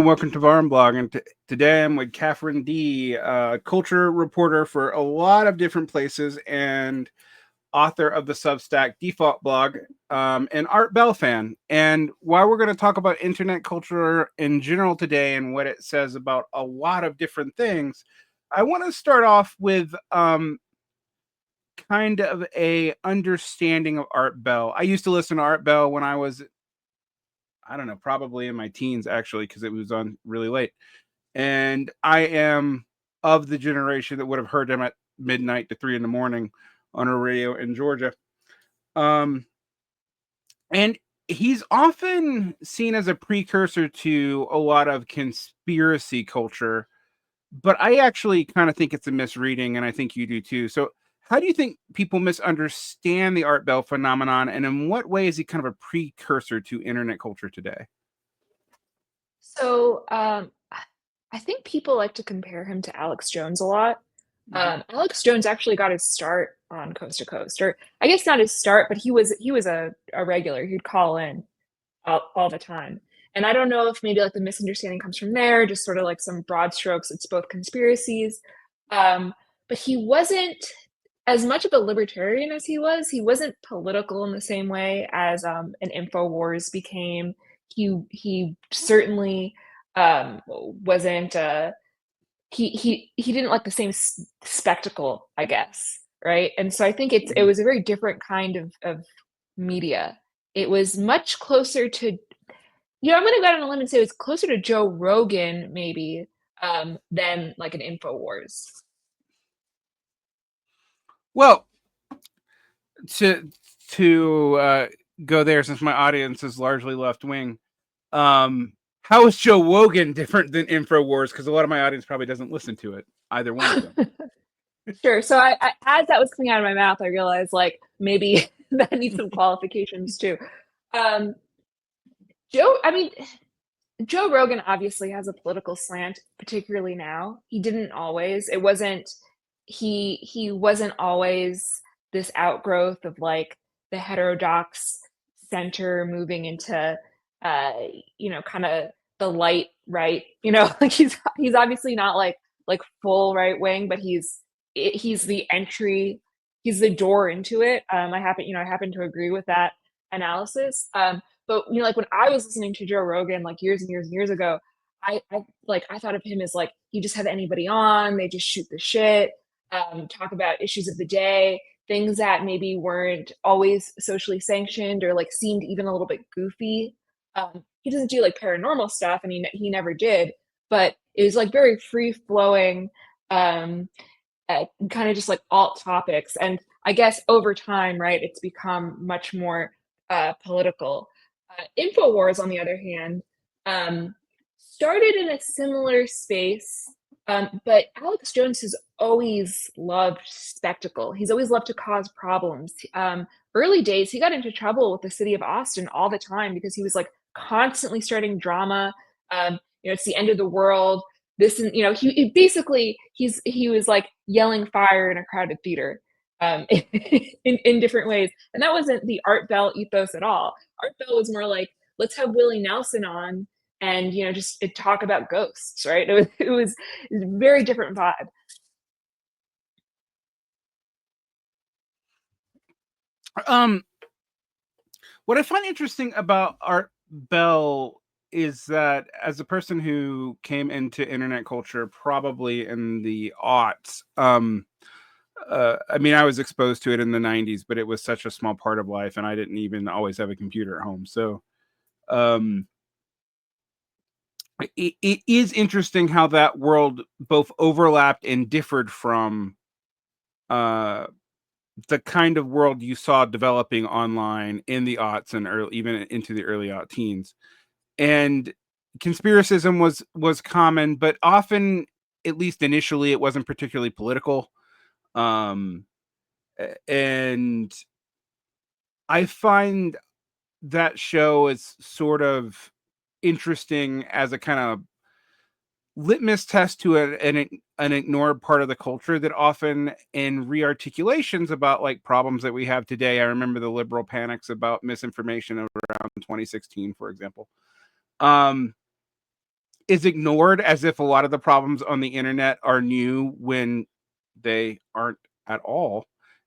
and welcome to Varn blog. And today I'm with Katherine D, culture reporter for a lot of different places and author of the Substack Default blog, and Art Bell fan. And while we're going to talk about internet culture in general today and what it says about a lot of different things, I want to start off with kind of a understanding of Art Bell. I used to listen to Art Bell when I was, I don't know, probably in my teens, actually, because it was on really late. And I am of the generation that would have heard him at midnight to 3 a.m. on a radio in Georgia. And he's often seen as a precursor to a lot of conspiracy culture, but I actually kind of think it's a misreading, and I think you do too. So how do you think people misunderstand the Art Bell phenomenon, and in what way is he kind of a precursor to internet culture today? So, I think people like to compare him to Alex Jones a lot. Alex Jones actually got his start on Coast to Coast, or I guess not his start, but he was a regular. He'd call in all the time. And I don't know if maybe like the misunderstanding comes from there, just sort of like some broad strokes. It's both conspiracies, but he wasn't as much of a libertarian as he was. He wasn't political in the same way as an Infowars became. He certainly wasn't. He didn't like the same spectacle, I guess, right? And so I think it was a very different kind of media. It was much closer to, I'm gonna go out on a limb and say it was closer to Joe Rogan maybe, than like an Infowars. Well, to go there, since my audience is largely left wing, how is Joe Rogan different than Infowars? Because a lot of my audience probably doesn't listen to it, either one of them. Sure. So I as that was coming out of my mouth, I realized like maybe that needs some qualifications too. Um, I mean, Joe Rogan obviously has a political slant, particularly now. He didn't always. It wasn't he wasn't always this outgrowth of like the heterodox center moving into uh, kind of the light right. Like he's obviously not like full right wing, but he's the entry, he's the door into it. I happen to agree with that analysis. But like when I was listening to Joe Rogan like years and years and years ago, I thought of him as like he just have anybody on, they just shoot the shit, talk about issues of the day, things that maybe weren't always socially sanctioned or like seemed even a little bit goofy. He doesn't do like paranormal stuff, and he never did, but it was like very free flowing, kind of just like alt topics. And I guess over time, right, it's become much more political. Infowars, on the other hand, started in a similar space, but Alex Jones has always loved spectacle. He's always loved to cause problems. Early days, he got into trouble with the city of Austin all the time because he was like constantly starting drama. It's the end of the world. This, and he basically he was like yelling fire in a crowded theater, in different ways, and that wasn't the Art Bell ethos at all. Art Bell was more like, let's have Willie Nelson on and just talk about ghosts, right? It was a very different vibe. What I find interesting about Art Bell is that as a person who came into internet culture probably in the aughts, I mean, I was exposed to it in the 90s, but it was such a small part of life, and I didn't even always have a computer at home. So um, it is interesting how that world both overlapped and differed from uh, the kind of world you saw developing online in the aughts and even into the early aught teens. And conspiracism was common, but often, at least initially, it wasn't particularly political. Um, and I find that show is sort of interesting as a kind of litmus test to an ignored part of the culture that often in rearticulations about like problems that we have today. I remember the liberal panics about misinformation around 2016, for example. Um, is ignored as if a lot of the problems on the internet are new when they aren't at all.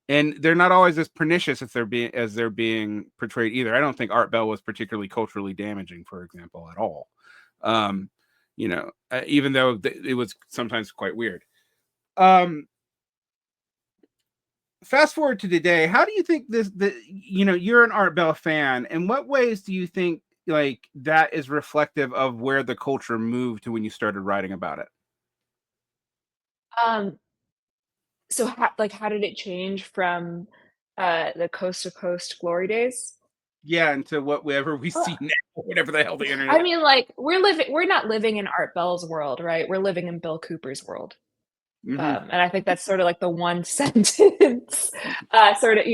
And they're not always as pernicious as they're being portrayed either. I don't think Art Bell was particularly culturally damaging, for example, at all. You know, even though it was sometimes quite weird. Fast forward to today, how do you think you're an Art Bell fan. In what ways do you think like that is reflective of where the culture moved to when you started writing about it? Um, so how did it change from the coast to coast glory days? Yeah, into whatever we Well, see now, whatever the hell the I internet. mean, like we're not living in Art Bell's world, right? We're living in Bill Cooper's world. Hmm. And I think that's sort of like the one sentence, sort of,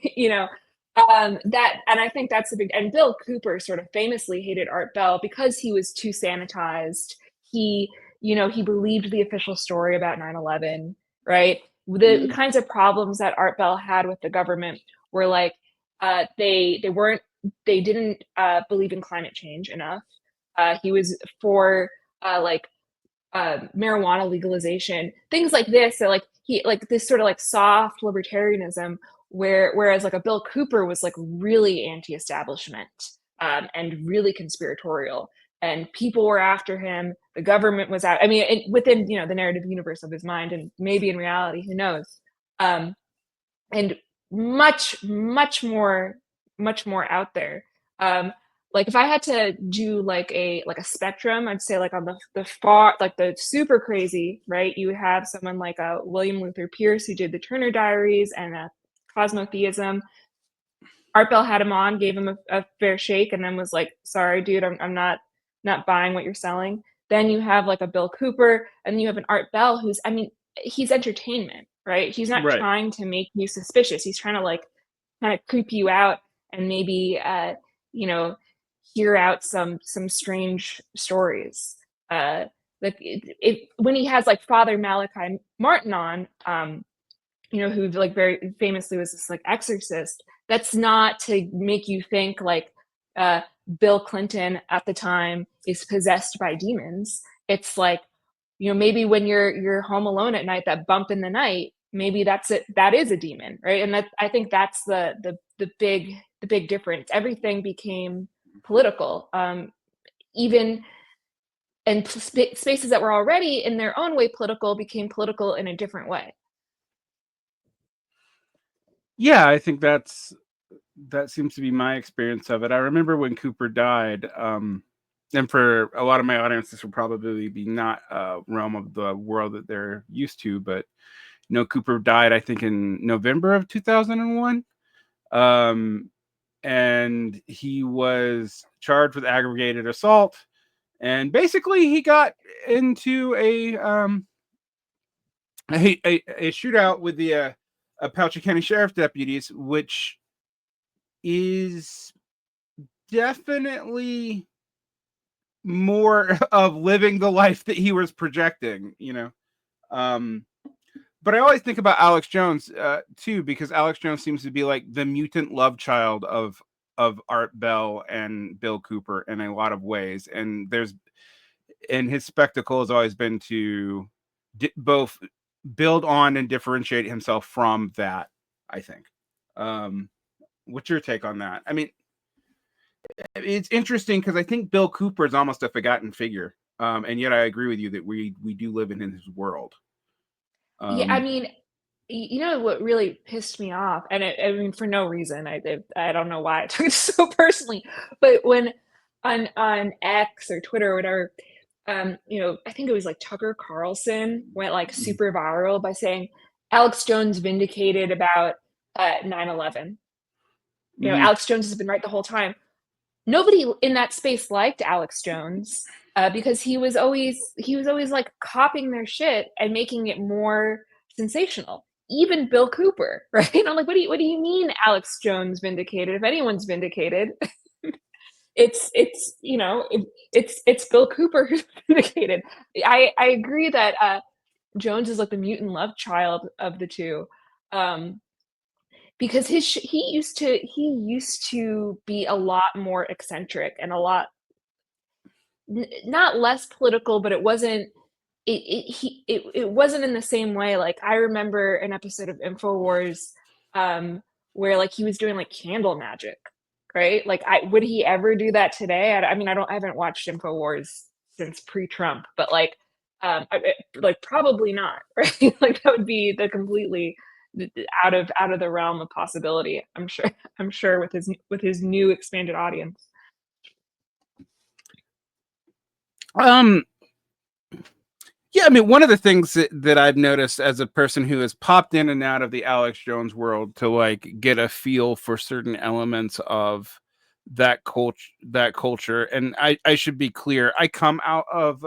you know, that, and I think that's the big, and Bill Cooper sort of famously hated Art Bell because he was too sanitized. He, he believed the official story about 9/11, right? The Mm. kinds of problems that Art Bell had with the government were like, they didn't believe in climate change enough. He was for like marijuana legalization, things like this. So like he like this sort of like soft libertarianism, whereas like a Bill Cooper was like really anti-establishment and really conspiratorial, and people were after him. The government was out. I mean, within the narrative universe of his mind, and maybe in reality, who knows? Um, and much more out there. Um, like if I had to do like a spectrum, I'd say like on the far like the super crazy, right? You have someone like William Luther Pierce who did the Turner Diaries and cosmotheism. Art Bell had him on, gave him a fair shake, and then was like, "Sorry, dude, I'm not buying what you're selling." Then you have like a Bill Cooper, and then you have an Art Bell who's, I mean, he's entertainment, right? He's not Right. trying to make you suspicious. He's trying to like kind of creep you out and maybe you know hear out some strange stories. Like when he has like Father Malachi Martin on, who like very famously was this like exorcist. That's not to make you think like uh, Bill Clinton at the time is possessed by demons. It's like, maybe when you're home alone at night, that bump in the night, maybe that's it. That is a demon, right? And that, I think that's the big difference. Everything became political, even and spaces that were already in their own way political became political in a different way. Yeah, I think that seems to be my experience of it. I remember when Cooper died, and for a lot of my audience, this will probably be not a realm of the world that they're used to, but Cooper died, I think, in November of 2001. Um, and he was charged with aggravated assault. And basically, he got into a shootout with the Apache County Sheriff deputies, which is definitely more of living the life that he was projecting. Um, but I always think about Alex Jones too, because Alex Jones seems to be like the mutant love child of Art Bell and Bill Cooper in a lot of ways, and his spectacle has always been to both build on and differentiate himself from that. I think. Um, what's your take on that? I mean, it's interesting because I think Bill Cooper is almost a forgotten figure, and yet I agree with you that we do live in his world. Yeah, I Um, mean, what really pissed me off, and I mean for no reason. I don't know why I took it so personally, but when on X or Twitter or whatever, I think it was like Tucker Carlson went like super viral by saying Alex Jones vindicated about 9/11. mhm. Alex Jones has been right the whole time. Nobody in that space liked Alex Jones because he was always like copying their shit and making it more sensational. Even Bill Cooper, right? I'm like, what do you mean Alex Jones vindicated? If anyone's vindicated, it's Bill Cooper who's vindicated. I agree that Jones is like the mutant love child of the two. Um, because he used to be a lot more eccentric and a lot not less political, but it wasn't it wasn't in the same way. Like I remember an episode of InfoWars where like he was doing like candle magic, right? Like I would he ever do that today? I mean, I haven't watched InfoWars since pre-Trump, but like like probably not, right? Like that would be the completely out of the realm of possibility. I'm sure with his new expanded audience. Um, yeah, I mean, one of the things that I've noticed as a person who has popped in and out of the Alex Jones world to like get a feel for certain elements of that culture, and I should be clear, I come out of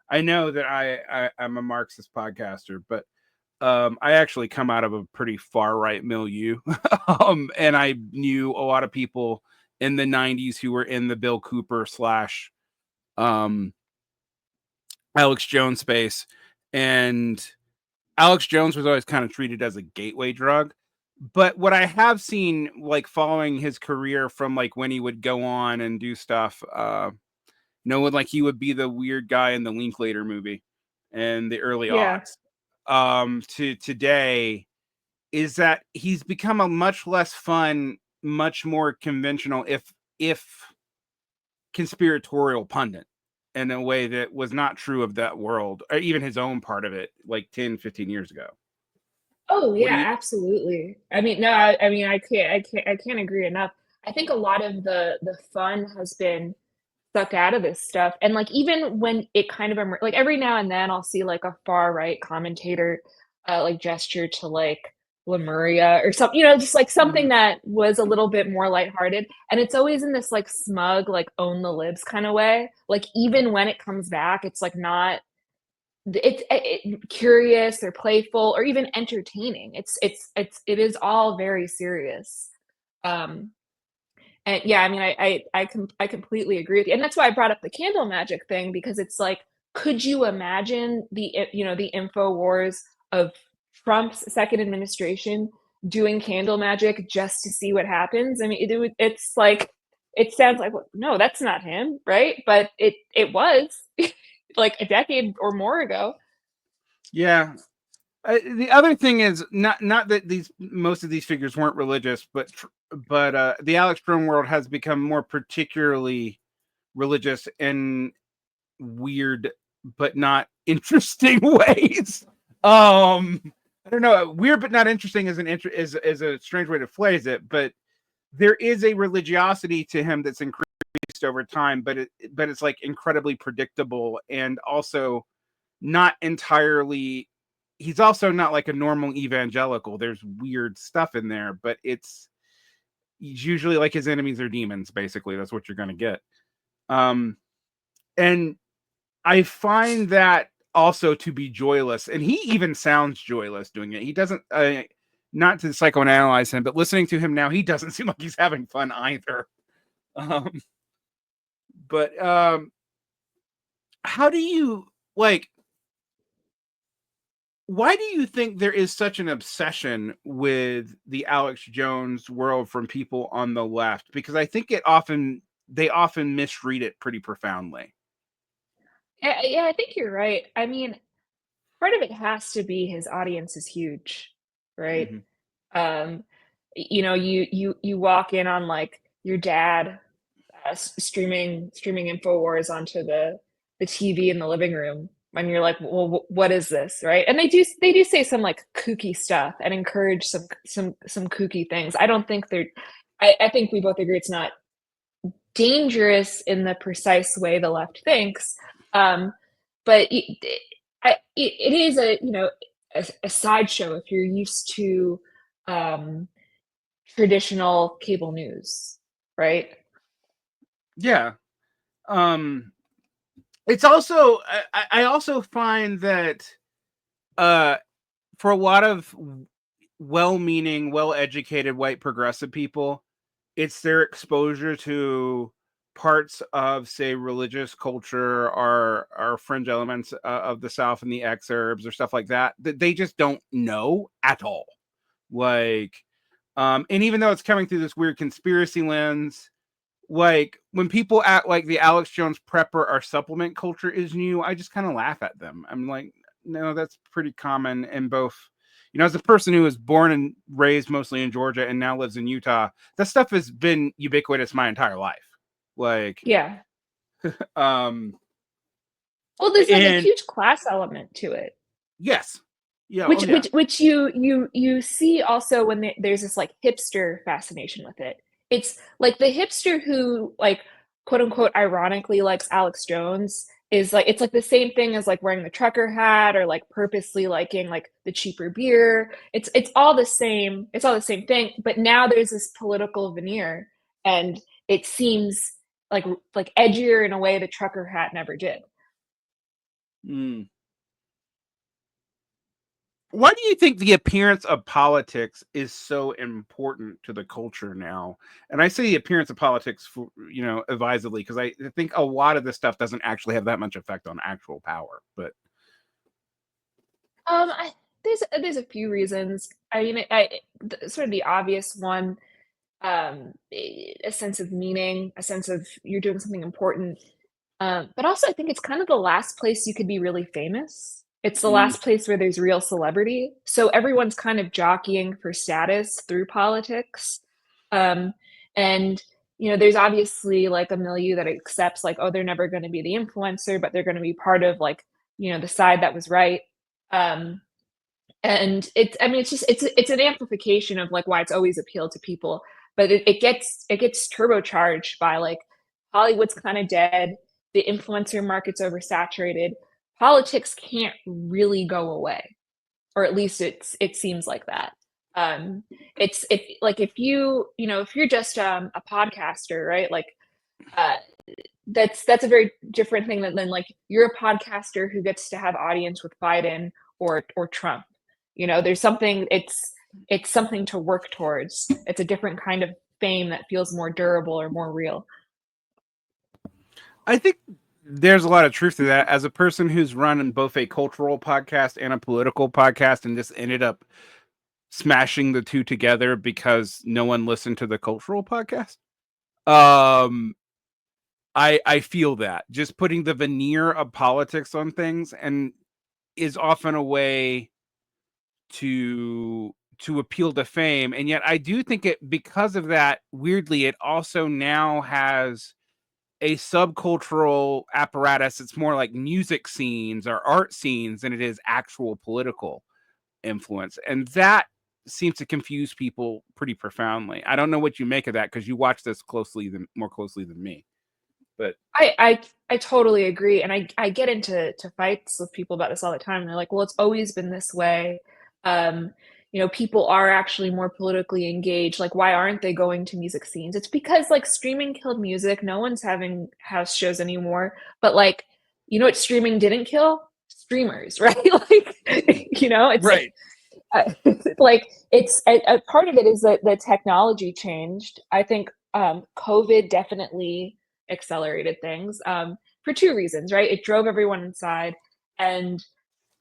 I know that I'm a Marxist podcaster, but I actually come out of a pretty far right milieu, and I knew a lot of people in the '90s who were in the Bill Cooper slash um Alex Jones space, and Alex Jones was always kind of treated as a gateway drug. But what I have seen, like following his career from like when he would go on and do stuff, when like he would be the weird guy in the Linklater movie in the early Yeah. aughts, to today, is that he's become a much less fun, much more conventional, if conspiratorial pundit in a way that was not true of that world, or even his own part of it, like 10, 15 years ago. Oh What do yeah, you? absolutely. I mean, no, I mean, I can't agree enough. I think a lot of the fun has been sucked out of this stuff, and like even when it kind of like every now and then I'll see like a far right commentator, like gesture to like Lemuria or something, just like something Mhm. that was a little bit more lighthearted, and it's always in this like smug, like own the libs kind of way. Like even when it comes back, it's like not curious or playful or even entertaining. It is all very serious. Um, and yeah, I mean, I completely agree with you, and that's why I brought up the candle magic thing because it's like, could you imagine the info wars of Trump's second administration doing candle magic just to see what happens? I mean, it's like it sounds like well, no, that's not him, right? But it was like a decade or more ago. Yeah. The other thing is not that these most of these figures weren't religious, but the Alex Jones world has become more particularly religious in weird but not interesting ways. I don't know, weird but not interesting is a strange way to phrase it, but there is a religiosity to him that's increased over time, but it's like incredibly predictable, and also not entirely. He's also not like a normal evangelical. There's weird stuff in there, but he's usually like his enemies are demons. Basically, that's what you're gonna get. Um, and I find that also to be joyless, and he even sounds joyless doing it. He doesn't. Not to psychoanalyze him, but listening to him now, he doesn't seem like he's having fun either. Um, but how do you like? Why do you think there is such an obsession with the Alex Jones world from people on the left? Because I think they often misread it pretty profoundly. Yeah, I think you're right. I mean, part of it has to be his audience is huge, right? Mhm. Um, you walk in on like your dad streaming Infowars onto the TV in the living room, and you're like, well, what is this, right? And they do say some like kooky stuff and encourage some kooky things. I don't think they're. I think we both agree it's not dangerous in the precise way the left thinks, um, but it is a sideshow if you're used to um, traditional cable news, right? Yeah. Um, it's also I also find that uh for a lot of well-meaning, well-educated white progressive people, it's their exposure to parts of, say, religious culture or fringe elements of the South and the exurbs or stuff like that that they just don't know at all. Like, and even though it's coming through this weird conspiracy lens, Like when people act like the Alex Jones prepper or supplement culture is new, I just kind of laugh at them. I'm like, no, that's pretty common in both. You know, as a person who was born and raised mostly in Georgia and now lives in Utah, that stuff has been ubiquitous my entire life. Like, Yeah. um, Well, there's like a and huge class element to it. yes, yeah, oh Which yeah, which which you see also when there's this like hipster fascination with it. It's like the hipster who like quote unquote ironically likes Alex Jones is like it's like the same thing as like wearing the trucker hat or like purposely liking like the cheaper beer. It's all the same. It's all the same thing. But now there's this political veneer, and it seems like edgier in a way the trucker hat never did. mm. Why do you think the appearance of politics is so important to the culture now? And I say the appearance of politics, for, advisedly, because I think a lot of this stuff doesn't actually have that much effect on actual power. But I, there's a few reasons. I mean, sort of the obvious one, a sense of meaning, a sense of you're doing something important. But also, I think it's kind of the last place you could be really famous. It's the mm, last place where there's real celebrity. So everyone's kind of jockeying for status through politics. Um, and there's obviously like a milieu that accepts like, oh, they're never going to be the influencer, but they're going to be part of like, the side that was right. Um, and it's I mean it's an amplification of like why it's always appealed to people, but it gets turbocharged by like Hollywood's kind of dead, the influencer market's oversaturated, politics can't really go away, or at least it seems like that. It's if if you're just a podcaster, right, like uh that's a very different thing than like you're a podcaster who gets to have audience with Biden or Trump. There's something it's something to work towards. It's a different kind of fame that feels more durable or more real. I think there's a lot of truth to that. As a person who's run both a cultural podcast and a political podcast, and just ended up smashing the two together because no one listened to the cultural podcast. Um, I feel that just putting the veneer of politics on things and is often a way to appeal to fame, and yet I do think it because of that, weirdly, it also now has a subcultural apparatus. It's more like music scenes or art scenes than it is actual political influence, and that seems to confuse people pretty profoundly. I don't know what you make of that because you watch this more closely than me. But I totally agree, and I get into fights with people about this all the time. And they're like, "Well, it's always been this way. Um, people are actually more politically engaged. Like, why aren't they going to music scenes?" It's because like streaming killed music. No one's having house shows anymore. But like, what streaming didn't kill? Streamers, right? Like, it's right. like it's a part of it is that the technology changed. I think COVID definitely accelerated things for two reasons, right? It drove everyone inside, and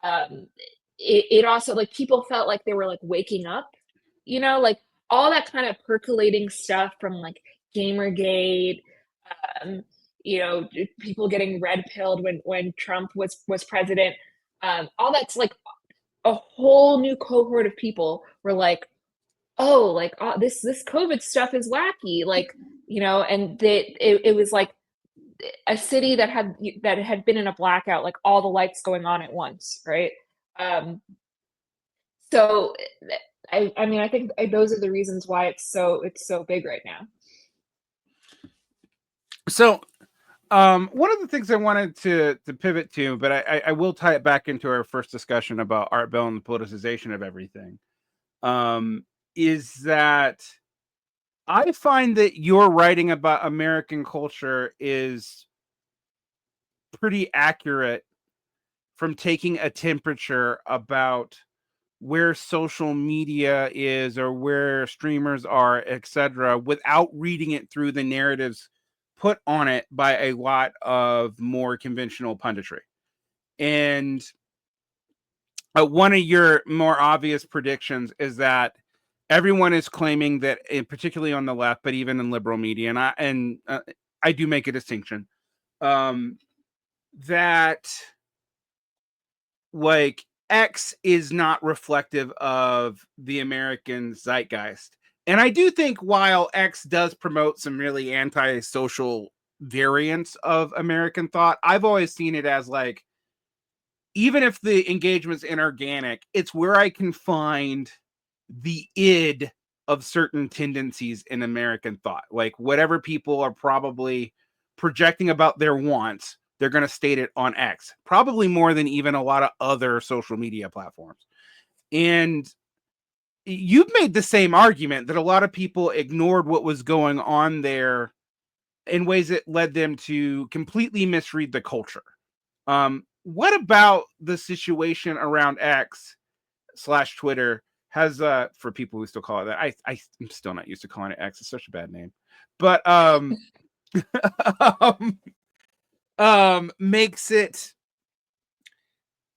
um, it also like people felt like they were like waking up, like all that kind of percolating stuff from like Gamergate, um, people getting red pilled when Trump was president. All that's like a whole new cohort of people were like, oh, like this COVID stuff is wacky, like and it was like a city that had been in a blackout, like all the lights going on at once, right? Um, so I mean I think those are the reasons why it's so big right now. So one of the things I wanted to pivot to, but I will tie it back into our first discussion about Art Bell and the politicization of everything, is that I find that your writing about American culture is pretty accurate from taking a temperature about where social media is or where streamers are, etc., without reading it through the narratives put on it by a lot of more conventional punditry. And one of your more obvious predictions is that everyone is claiming that, particularly on the left, but even in liberal media, and I do make a distinction, that like X is not reflective of the American zeitgeist. And I do think while X does promote some really anti-social variants of American thought, I've always seen it as like, even if the engagement's inorganic, it's where I can find the id of certain tendencies in American thought. Like whatever people are probably projecting about their wants, they're going to state it on X, probably more than even a lot of other social media platforms. And you've made the same argument that a lot of people ignored what was going on there in ways that led them to completely misread the culture. What about the situation around X/Twitter has, for people who still call it that, I'm still not used to calling it X. It's such a bad name, but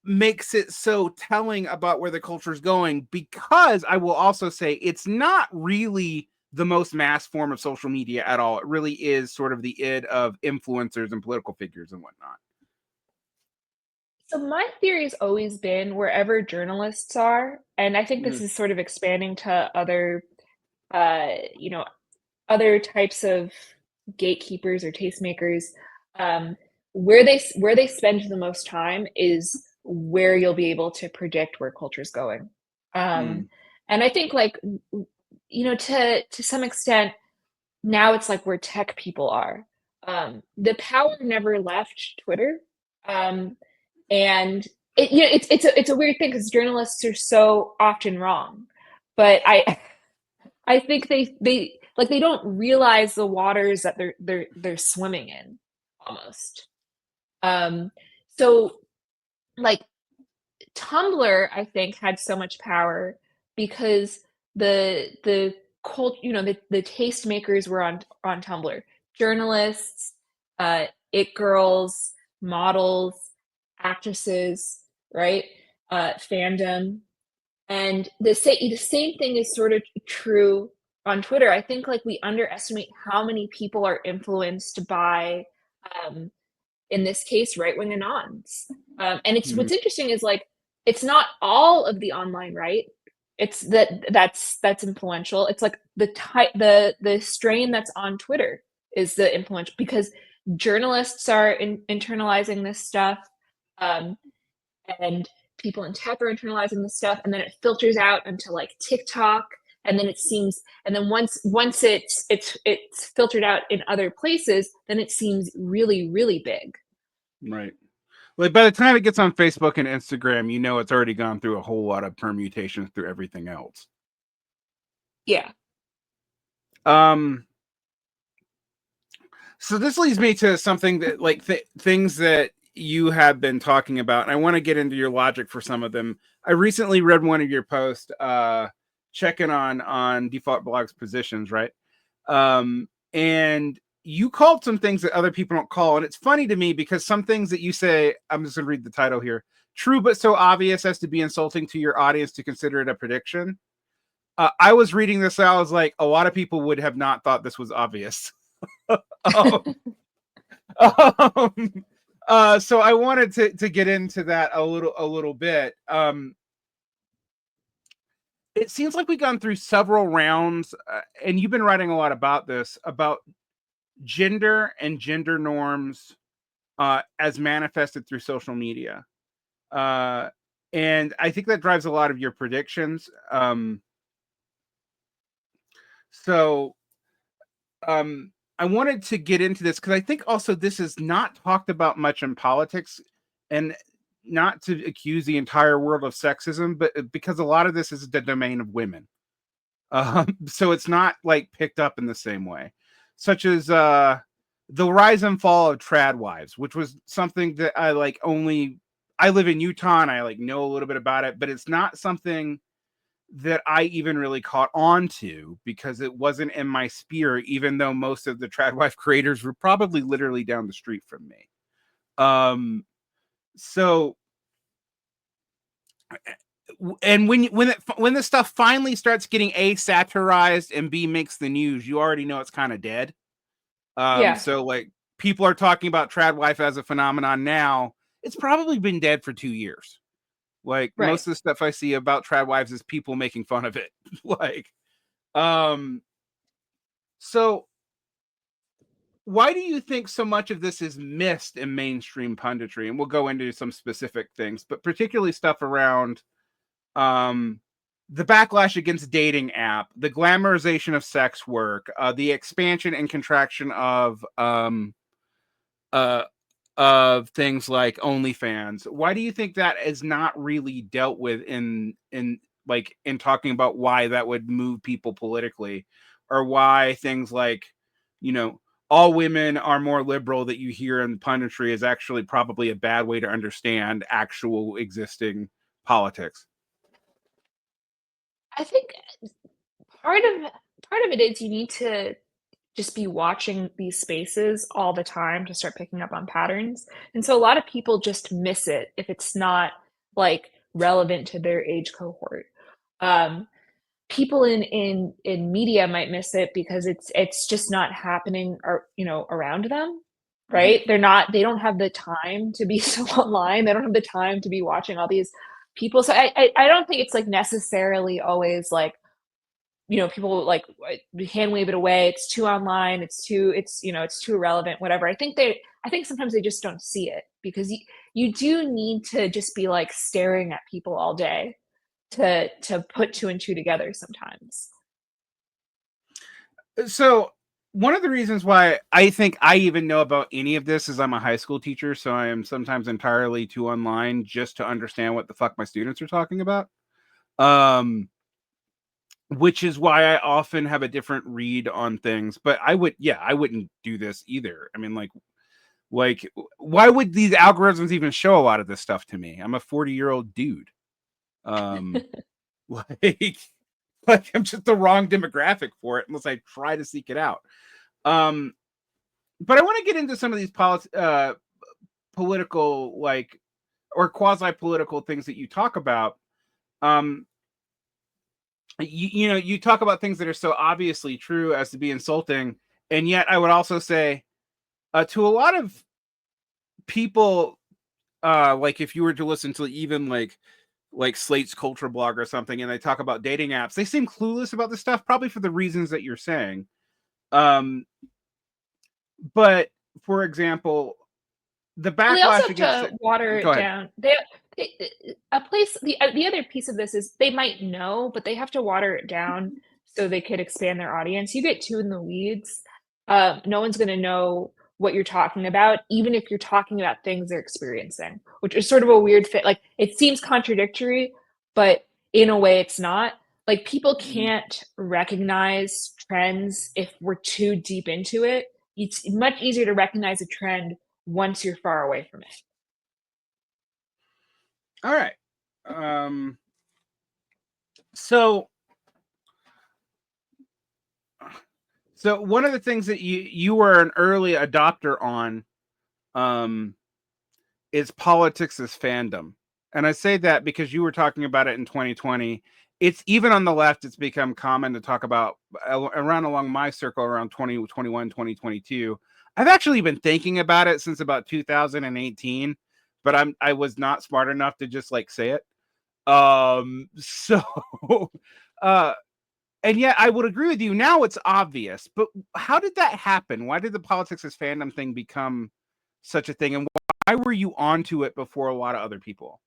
makes it so telling about where the culture is going, because I will also say it's not really the most mass form of social media at all. It really is sort of the id of influencers and political figures and whatnot. So my theory has always been wherever journalists are, and I think this Mm, is sort of expanding to other, you know, other types of gatekeepers or tastemakers, um, where they spend the most time is where you'll be able to predict where culture's going. Um, mm, and I think like to some extent now it's like where tech people are. The power never left Twitter. Um, and it's a weird thing because journalists are so often wrong. But I think they don't realize the waters that they're swimming in almost. Um, so like Tumblr, I think, had so much power because the the tastemakers were on Tumblr. Journalists, it girls, models, actresses, right? Fandom. And the same thing is sort of true on Twitter. I think like we underestimate how many people are influenced by, um, in this case, right wing anons. And it's mm, what's interesting is like it's not all of the online right. It's that's influential. It's like the strain that's on Twitter is the influential because journalists are internalizing this stuff. Um, and people in tech are internalizing this stuff, and then it filters out into like TikTok, and then it seems, and then once it's filtered out in other places, then it seems really big. right. Like by the time it gets on Facebook and Instagram, you know it's already gone through a whole lot of permutations through everything else. Yeah. Um, so this leads me to something that like things that you have been talking about, and I want to get into your logic for some of them. I recently read one of your posts, checking on default blogs positions, right? And you called some things that other people don't call, and it's funny to me because some things that you say, I'm just gonna read the title here: true but so obvious as to be insulting to your audience to consider it a prediction. I was reading this, I was like, a lot of people would have not thought this was obvious. um, um, so I wanted to get into that a little bit. It seems like we've gone through several rounds, and you've been writing a lot about this, about gender and gender norms as manifested through social media. Uh, and I think that drives a lot of your predictions. So I wanted to get into this because I think also this is not talked about much in politics, and not to accuse the entire world of sexism, but because a lot of this is the domain of women. So it's not like picked up in the same way, such as the rise and fall of Tradwives, which was something that I like only. I live in Utah and I like know a little bit about it, but it's not something that I even really caught on to because it wasn't in my sphere, even though most of the Tradwife creators were probably literally down the street from me. So and when this stuff finally starts getting A, satirized, and B, makes the news, you already know it's kind of dead. Yeah. So like people are talking about Tradwife as a phenomenon now. It's probably been dead for 2 years. Like Right. most of the stuff I see about Tradwives is people making fun of it. Like, um, so why do you think so much of this is missed in mainstream punditry? And we'll go into some specific things, but particularly stuff around um the backlash against dating app, the glamorization of sex work, the expansion and contraction uh of things like OnlyFans. Why do you think that is not really dealt with in like in talking about why that would move people politically, or why things like, you know, all women are more liberal that you hear in punditry is actually probably a bad way to understand actual existing politics? I think part of part of it is you need to just be watching these spaces all the time to start picking up on patterns. And so a lot of people just miss it if it's not like relevant to their age cohort. Um, People in media might miss it because it's just not happening or around them, Mhm. right? They don't have the time to be so online. They don't have the time to be watching all these people. So I don't think it's like necessarily always like people like hand wave it away. It's too online. It's too irrelevant. Whatever. I think sometimes they just don't see it because you do need to just be like staring at people all day to put two and two together sometimes. So one of the reasons why I think I even know about any of this is I'm a high school teacher, so I am sometimes entirely too online just to understand what the fuck my students are talking about. Um, which is why I often have a different read on things. But I wouldn't do this either. I mean, like, why would these algorithms even show a lot of this stuff to me? I'm a 40-year-old dude. Um, like, like I'm just the wrong demographic for it unless I try to seek it out. Um, but I want to get into some of these political, like, or quasi political things that you talk about. Um, you talk about things that are so obviously true as to be insulting, and yet I would also say to a lot of people, like if you were to listen to even like Slate's culture blog or something, and they talk about dating apps, they seem clueless about this stuff, probably for the reasons that you're saying. Um, but for example, the Well, they also backlash have against to it. water Go it ahead. down. The other piece of this is they might know, but they have to water it down so they could expand their audience. You get too in the weeds, no one's gonna know what you're talking about, even if you're talking about things they're experiencing, which is sort of a weird fit. Like, it seems contradictory, but in a way it's not. Like, people Mhm. can't recognize trends if we're too deep into it. It's much easier to recognize a trend once you're far away from it. All right. Um, so so one of the things that you were an early adopter on um is politics as fandom. And I say that because you were talking about it in 2020. It's even on the left, it's become common to talk about around along my circle around 2021, 2022. I've actually been thinking about it since about 2018, but I was not smart enough to just like say it. So uh and yet I would agree with you. Now it's obvious, but how did that happen? Why did the politics as fandom thing become such a thing? And why were you onto it before a lot of other people?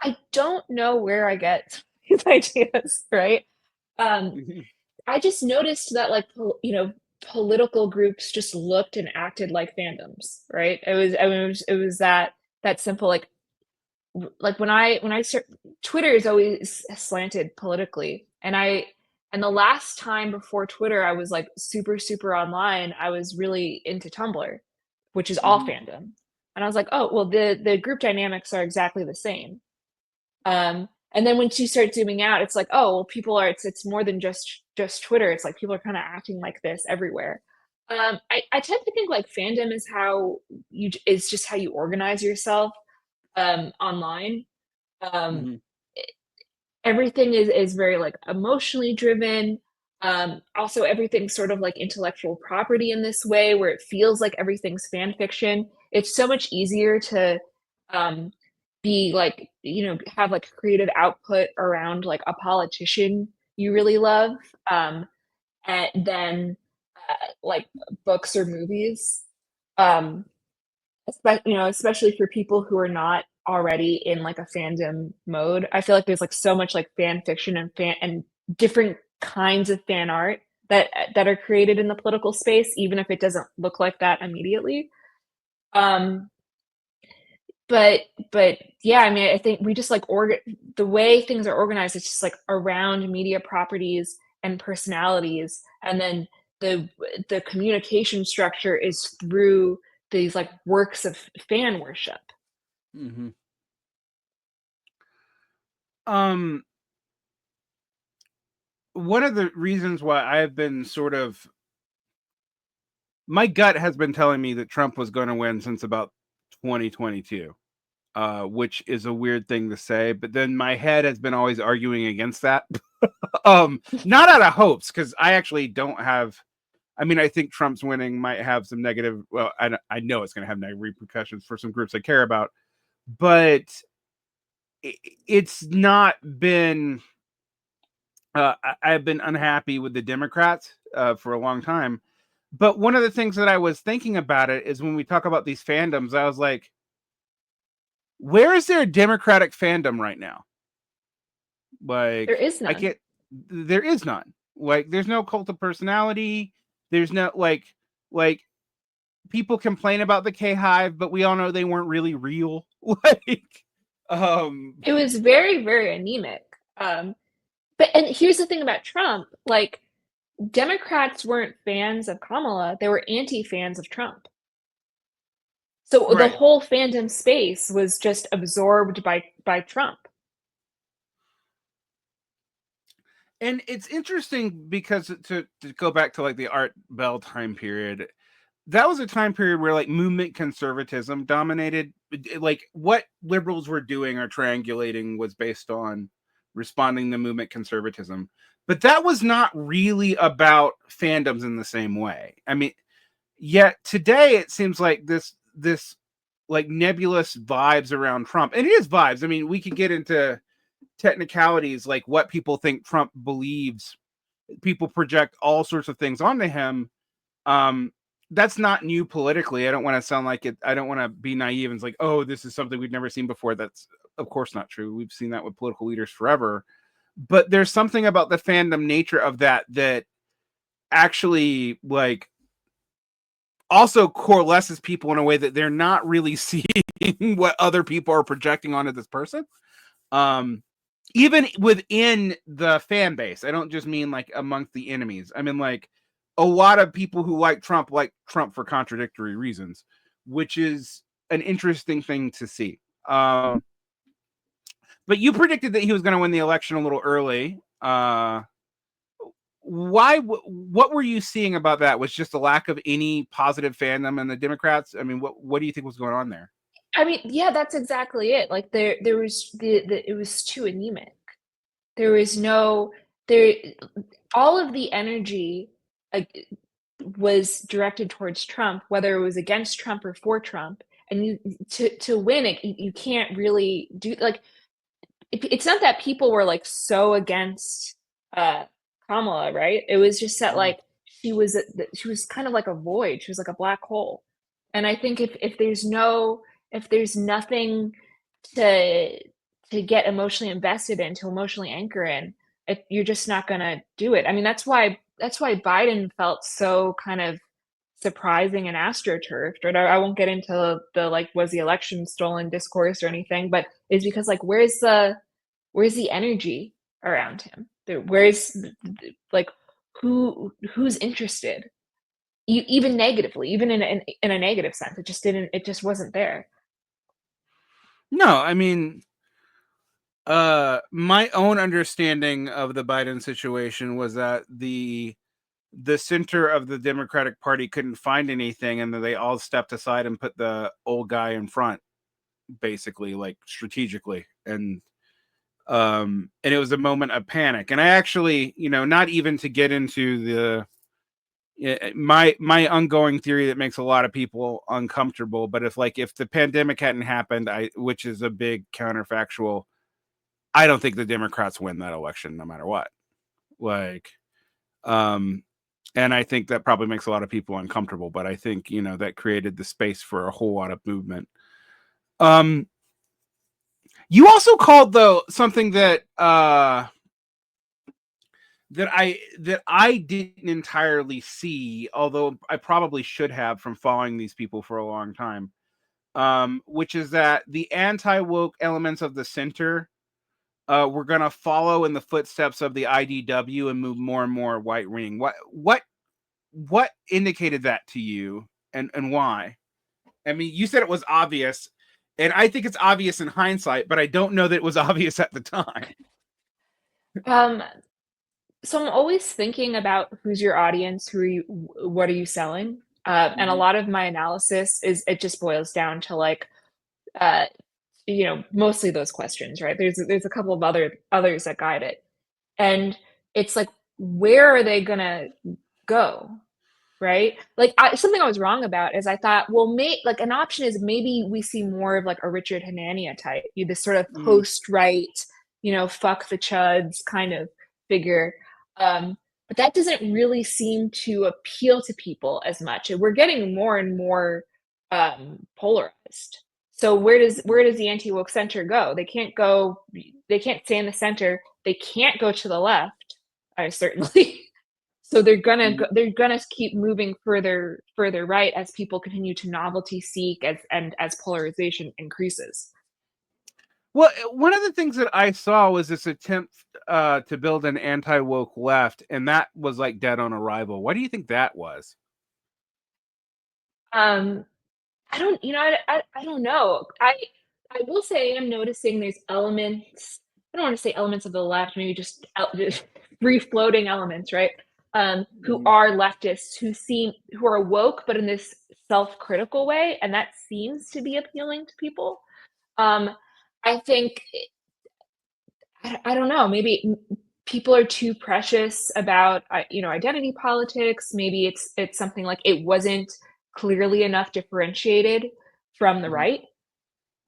I don't know where I get these ideas, right? Um, Mhm. I just noticed that political groups just looked and acted like fandoms, right? It was that simple. Like when I start, Twitter is always slanted politically, and the last time before Twitter, I was like super online. I was really into Tumblr, which is all Mhm. fandom, and I was like, oh well, the group dynamics are exactly the same. And then once you start zooming out, it's like, oh, well, people are it's more than just Twitter. It's like people are kind of acting like this everywhere. I tend to think like fandom is just how you organize yourself online. Um, Mhm. everything is very like emotionally driven. Also, everything's sort of like intellectual property in this way, where it feels like everything's fan fiction. It's so much easier to um, be like, have like creative output around like a politician you really love, and then like books or movies. Um, especially for people who are not already in like a fandom mode. I feel like there's like so much like fan fiction and different kinds of fan art that are created in the political space, even if it doesn't look like that immediately. Um, but but yeah, I mean, I think we just like the way things are organized, it's just like around media properties and personalities, and then the the communication structure is through these like works of fan worship. Mm-hmm. Um, one of the reasons why I've been sort of my gut has been telling me that Trump was going to win since about 2022, which is a weird thing to say, but then my head has been always arguing against that. Not out of hopes, because I actually don't have. I mean, I think Trump's winning might have some negative. Well, I know it's going to have negative repercussions for some groups I care about, but it's not been. I've been unhappy with the Democrats for a long time. But one of the things that I was thinking about it is when we talk about these fandoms, I was like, where is there a Democratic fandom right now? There Like, is I none. can't, there is none. Like, there's no cult of personality. There's no, like, people complain about the K Hive, but we all know they weren't really real. Like, um, It was very, very anemic. And here's the thing about Trump, like Democrats weren't fans of Kamala, they were anti-fans of Trump. So the right. whole fandom space was just absorbed by Trump. And it's interesting because to go back to like the Art Bell time period, that was a time period where like movement conservatism dominated. Like what liberals were doing or triangulating was based on responding to movement conservatism. But that was not really about fandoms in the same way. I mean, yet today it seems like this like nebulous vibes around Trump. And it is vibes. I mean, we could get into technicalities like what people think Trump believes. People project all sorts of things onto him. um that's not new politically. I don't want to sound like it. I don't want to be naive and it's like, oh, this is something we've never seen before. That's of course not true. We've seen that with political leaders forever. But there's something about the fandom nature of that actually like also coalesces people in a way that they're not really seeing what other people are projecting onto this person. um Even within the fan base, I don't just mean like amongst the enemies. I mean like a lot of people who like Trump for contradictory reasons, which is an interesting thing to see. But you predicted that he was going to win the election a little early. Why? What were you seeing about that? Was just a lack of any positive fandom in the Democrats? I mean, what do you think was going on there? I mean, yeah, that's exactly it. Like there was the it was too anemic. There was no there all of the energy like was directed towards Trump, whether it was against Trump or for Trump. And you to win it, you can't really do like it's not that people were like so against uh Kamala, right? It was just that Mm. like she was kind of like a void. She was like a black hole. And I think if there's nothing to get emotionally invested in, to emotionally anchor in, you're just not gonna do it. I mean, that's why Biden felt so kind of surprising and astroturfed. Right? I won't get into the like was the election stolen discourse or anything, but it's because like where's the energy around him? Where's like who's interested? Even negatively, even in a negative sense, it just didn't. It just wasn't there. No, I mean, my own understanding of the Biden situation was that the center of the Democratic Party couldn't find anything, and then they all stepped aside and put the old guy in front, basically, like strategically. And And it was a moment of panic. And I actually, not even to get into the my ongoing theory that makes a lot of people uncomfortable, but if the pandemic hadn't happened, which is a big counterfactual, I don't think the Democrats win that election no matter what. And I think that probably makes a lot of people uncomfortable, but I think that created the space for a whole lot of movement. You also called, though, something that that I didn't entirely see, although I probably should have from following these people for a long time, which is that the anti-woke elements of the center were going to follow in the footsteps of the IDW and move more and more right wing. What indicated that to you, and why? I mean, you said it was obvious, and I think it's obvious in hindsight, but I don't know that it was obvious at the time. So I'm always thinking about who's your audience, what are you selling? And a lot of my analysis it just boils down to like, mostly those questions, right? There's a couple of others that guide it, and it's like, where are they gonna go? Right? Like, something I was wrong about is I thought, well, like an option is maybe we see more of like a Richard Hanania type, this sort of post-right, fuck the chuds kind of figure. But that doesn't really seem to appeal to people as much. And we're getting more and more polarized. So where does the anti-woke center go? They can't stay in the center. They can't go to the left, certainly. So they're gonna keep moving further right as people continue to novelty seek as polarization increases. Well, one of the things that I saw was this attempt to build an anti-woke left, and that was like dead on arrival. What do you think that was? I don't, I don't know. I will say I'm noticing there's elements. I don't want to say elements of the left, maybe just free floating elements, right? Who are leftists, who are woke, but in this self-critical way, and that seems to be appealing to people. I think I don't know. Maybe people are too precious about identity politics. Maybe it's something like it wasn't clearly enough differentiated from the right.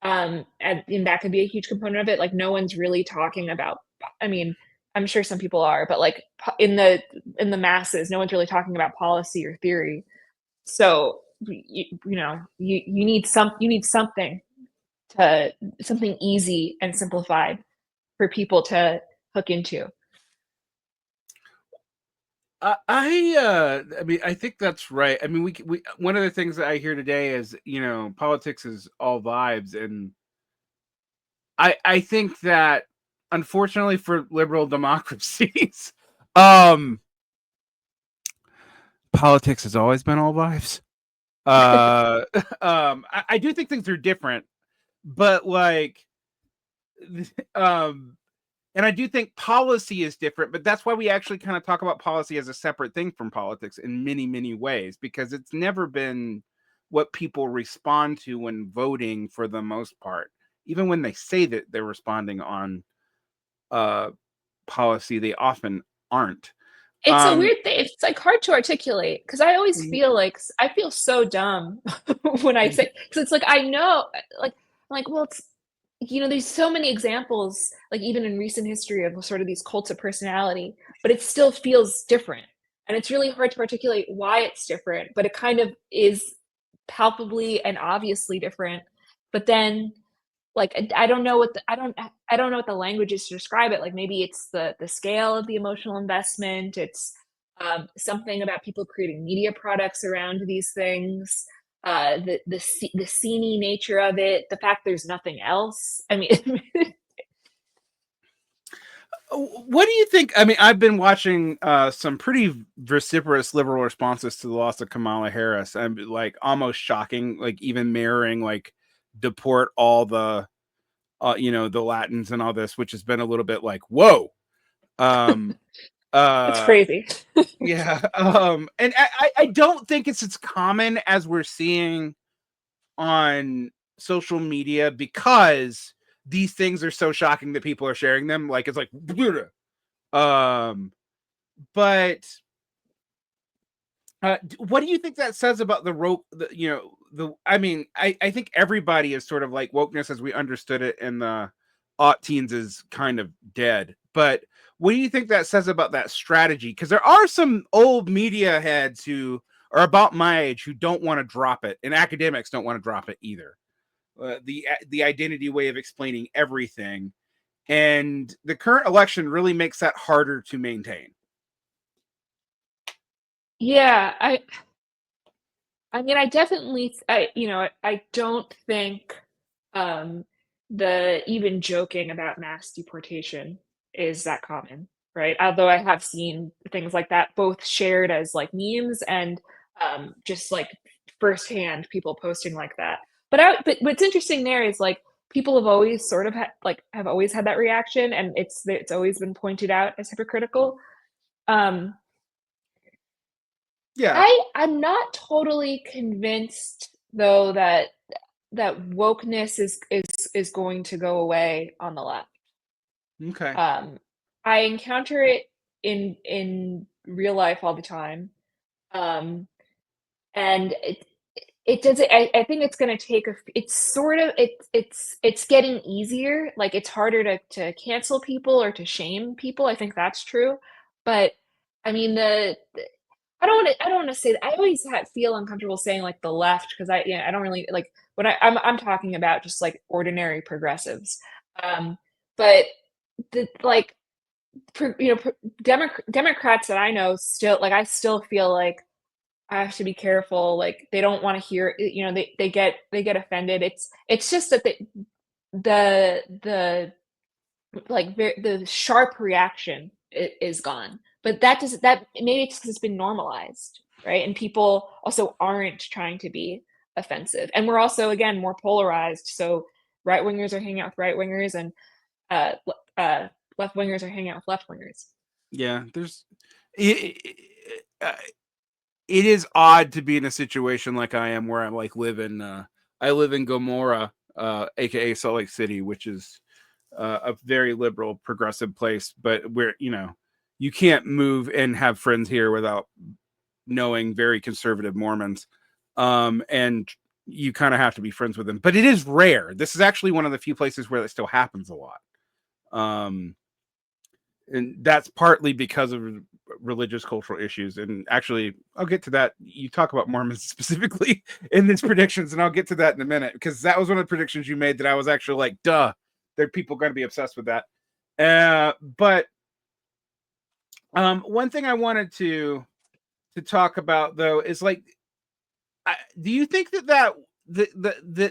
And that could be a huge component of it. Like no one's really talking about. I mean, I'm sure some people are, but like in the masses, no one's really talking about policy or theory. So you need something easy and simplified for people to hook into. I mean, I think that's right. I mean, we one of the things that I hear today is politics is all vibes, and I think that unfortunately for liberal democracies, politics has always been all vibes. I do think things are different, but like, and I do think policy is different, but that's why we actually kind of talk about policy as a separate thing from politics in many, many ways, because it's never been what people respond to when voting for the most part. Even when they say that they're responding on policy, they often aren't. It's a weird thing. It's like hard to articulate because I always feel like I feel so dumb when I say, because it's like I know, like well, it's there's so many examples, like even in recent history of sort of these cults of personality, but it still feels different, and it's really hard to articulate why it's different, but it kind of is palpably and obviously different. But then like I don't know what I don't know what the language is to describe it. Like maybe it's the scale of the emotional investment. It's something about people creating media products around these things. The sceney nature of it. The fact there's nothing else. I mean. What do you think? I mean, I've been watching some pretty vociferous liberal responses to the loss of Kamala Harris. I'm like almost shocking, like even mirroring like deport all the the Latins and all this, which has been a little bit like, whoa. That's crazy. Yeah. And I don't think it's as common as we're seeing on social media, because these things are so shocking that people are sharing them. Like it's like, but what do you think that says about I mean, I think everybody is sort of like wokeness as we understood it in the aught teens is kind of dead. But what do you think that says about that strategy? Because there are some old media heads who are about my age who don't want to drop it, and academics don't want to drop it either. The identity way of explaining everything, and the current election really makes that harder to maintain. Yeah, I mean, I definitely, I don't think the even joking about mass deportation is that common, right? Although I have seen things like that both shared as like memes and just like firsthand people posting like that. But what's interesting there is like people have always sort of have always had that reaction, and it's always been pointed out as hypocritical. Um, Yeah. I'm not totally convinced though that wokeness is going to go away on the left. Okay. I encounter it in real life all the time. Um, and it doesn't I think it's gonna take it's sort of it's getting easier. Like it's harder to cancel people or to shame people. I think that's true. But I mean I don't wanna say that. I always feel uncomfortable saying, like, the left because I don't really like, when I'm talking about just, like, ordinary progressives. Um, but the like, pro you know, pro Democrats that I know still like, I still feel like I have to be careful, like, they don't wanna hear they get offended. It's just that the the sharp reaction is gone. But that maybe it's because it's been normalized, right? And people also aren't trying to be offensive. And we're also again more polarized. So right wingers are hanging out with right wingers, and left wingers are hanging out with left wingers. Yeah, it, it is odd to be in a situation like I am, where I'm like I live in Gomorrah, aka Salt Lake City, which is a very liberal progressive place, but where you can't move and have friends here without knowing very conservative Mormons, and you kind of have to be friends with them. But it is rare. This is actually one of the few places where that still happens a lot. And that's partly because of religious cultural issues. And actually, I'll get to that. You talk about Mormons specifically in these predictions, and I'll get to that in a minute, because that was one of the predictions you made that I was actually like, duh, there are people going to be obsessed with that. But one thing I wanted to talk about though is like, do you think that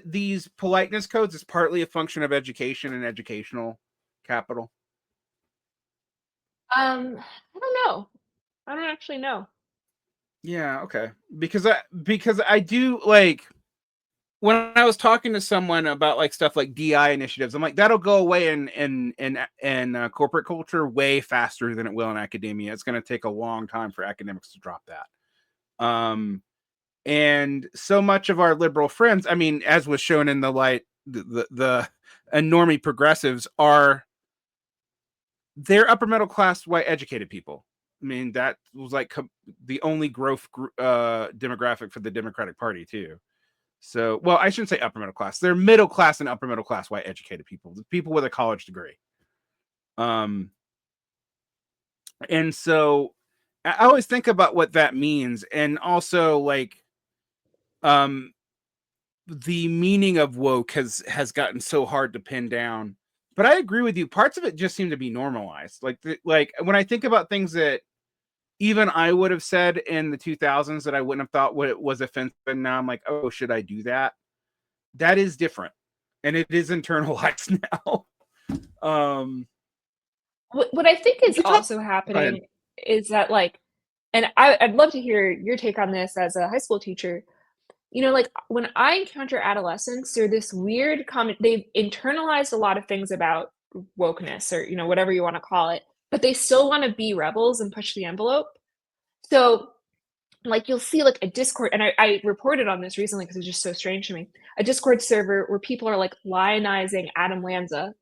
these politeness codes is partly a function of education and educational capital? I don't know. I don't actually know. Yeah, okay. Because I do like, when I was talking to someone about like stuff like DI initiatives, I'm like, that'll go away in corporate culture way faster than it will in academia. It's going to take a long time for academics to drop that. And so much of our liberal friends, I mean, as was shown in the light, the normie progressives they're upper middle class white educated people. I mean, that was like the only growth demographic for the Democratic Party too. So, well, I shouldn't say upper middle class. They're middle class and upper middle class white educated people with a college degree. Um, and so I always think about what that means, and also like, um, the meaning of woke has gotten so hard to pin down. But I agree with you. Parts of it just seem to be normalized. Like when I think about things that even I would have said in the 2000s that I wouldn't have thought what it was offensive, and now I'm like, oh, should I do that? That is different, and it is internalized now. Um, What I think we is could talk. also Go ahead. happening is that like, and I'd love to hear your take on this as a high school teacher. Like when I encounter adolescents, they're this weird comment. They've internalized a lot of things about wokeness or, whatever you want to call it, but they still want to be rebels and push the envelope. So like you'll see like a Discord, and I reported on this recently because it's just so strange to me. A Discord server where people are like lionizing Adam Lanza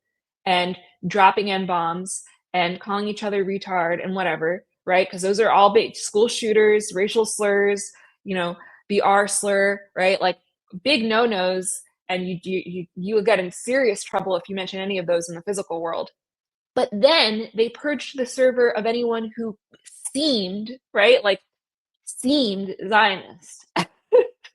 and dropping N bombs and calling each other retard and whatever, right? Because those are all big school shooters, racial slurs, you know, the R slur, right? Like big no nos, and you will get in serious trouble if you mention any of those in the physical world. But then they purged the server of anyone who seemed, right, like seemed Zionist.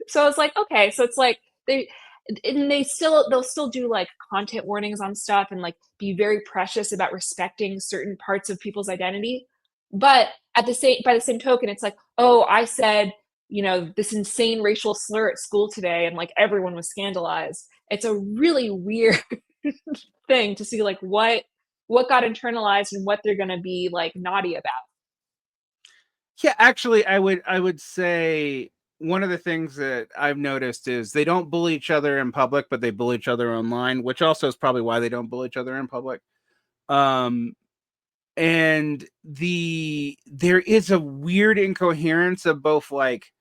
So I was like, okay, so it's like they'll still do like content warnings on stuff and like be very precious about respecting certain parts of people's identity. But at the same by the same token, it's like, oh, I said, you know, this insane racial slur at school today, and like everyone was scandalized. It's a really weird thing to see like what got internalized and what they're gonna be like naughty about. Yeah, actually, I would say one of the things that I've noticed is they don't bully each other in public, but they bully each other online, which also is probably why they don't bully each other in public. Um, and there is a weird incoherence of both like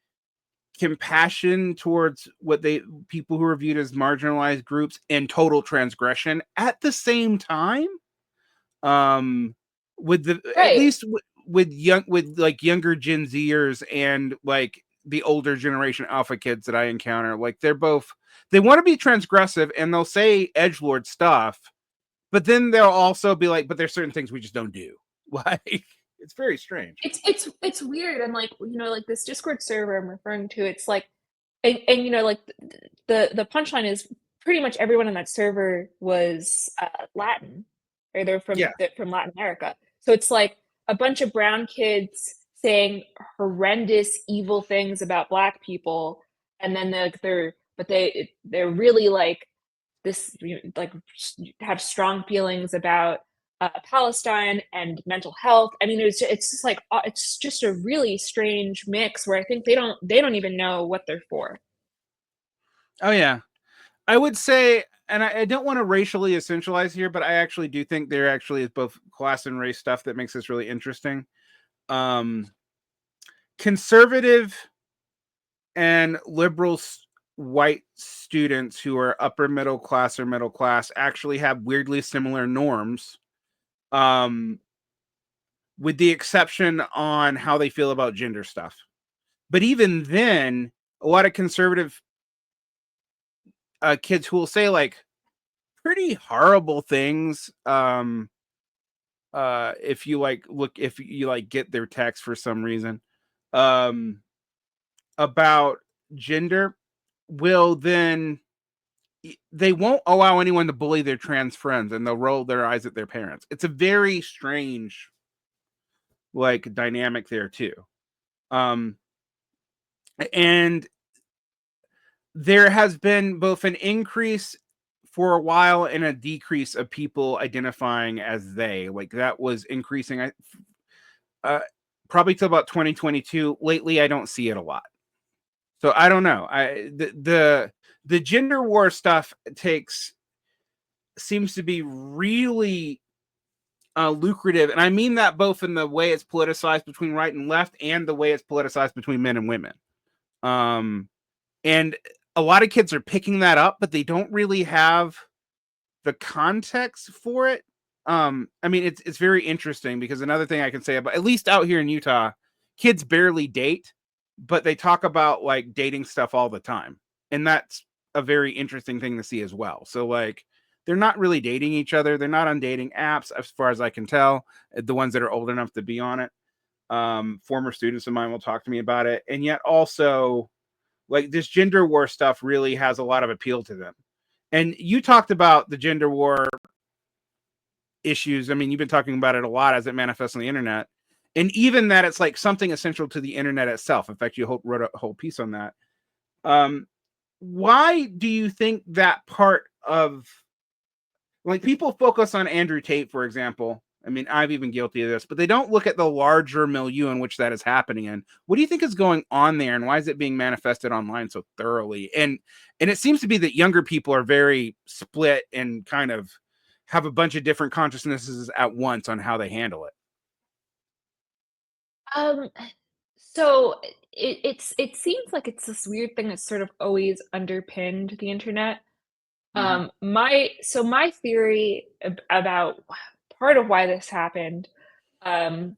compassion towards what they people who are viewed as marginalized groups and total transgression at the same time. Um, with the at Right. least with like younger Gen Zers and like the older generation alpha kids that I encounter, like they want to be transgressive and they'll say edgelord stuff, but then they'll also be like, but there's certain things we just don't do. Like it's very strange. It's weird, and like, you know, like this Discord server I'm referring to, it's like, and you know, like the punchline is pretty much everyone in that server was Latin, or Yeah. they're from Latin America. So it's like a bunch of brown kids saying horrendous, evil things about Black people, and then they're really like this, you know, like have strong feelings about Palestine and mental health. I mean, it's just like it's just a really strange mix where I think they don't even know what they're for. Oh yeah. I would say, and I don't want to racially essentialize here, but I actually do think there actually is both class and race stuff that makes this really interesting. Um, Conservative and liberal white students who are upper middle class or middle class actually have weirdly similar norms, um, with the exception on how they feel about gender stuff. But even then, a lot of conservative kids who will say like pretty horrible things, if you like look if you like get their text for some reason, um about gender, will then they won't allow anyone to bully their trans friends and they'll roll their eyes at their parents. It's a very strange like dynamic there too. Um and there has been both an increase for a while and a decrease of people identifying as they. Like that was increasing uh probably till about 2022. Lately I don't see it a lot. So I don't know. The gender war stuff takes seems to be really lucrative, and I mean that both in the way it's politicized between right and left, and the way it's politicized between men and women. Um, and a lot of kids are picking that up, but they don't really have the context for it. I mean, it's very interesting because another thing I can say about, at least out here in Utah, kids barely date, but they talk about like dating stuff all the time, and that's a very interesting thing to see as well. So like, they're not really dating each other. They're not on dating apps, as far as I can tell. The ones that are old enough to be on it. Former students of mine will talk to me about it, and yet also like this gender war stuff really has a lot of appeal to them. And you talked about the gender war issues. I mean, you've been talking about it a lot as it manifests on the internet. And even that it's like something essential to the internet itself. In fact, you wrote a whole piece on that. Um, why do you think that part of like people focus on Andrew Tate, for example? I mean, I've even guilty of this, but they don't look at the larger milieu in which that is happening in. What do you think is going on there, and why is it being manifested online so thoroughly? And it seems to be that younger people are very split and kind of have a bunch of different consciousnesses at once on how they handle it. Um, so it seems like it's this weird thing that's sort of always underpinned the internet. Mhm. My theory about part of why this happened, um,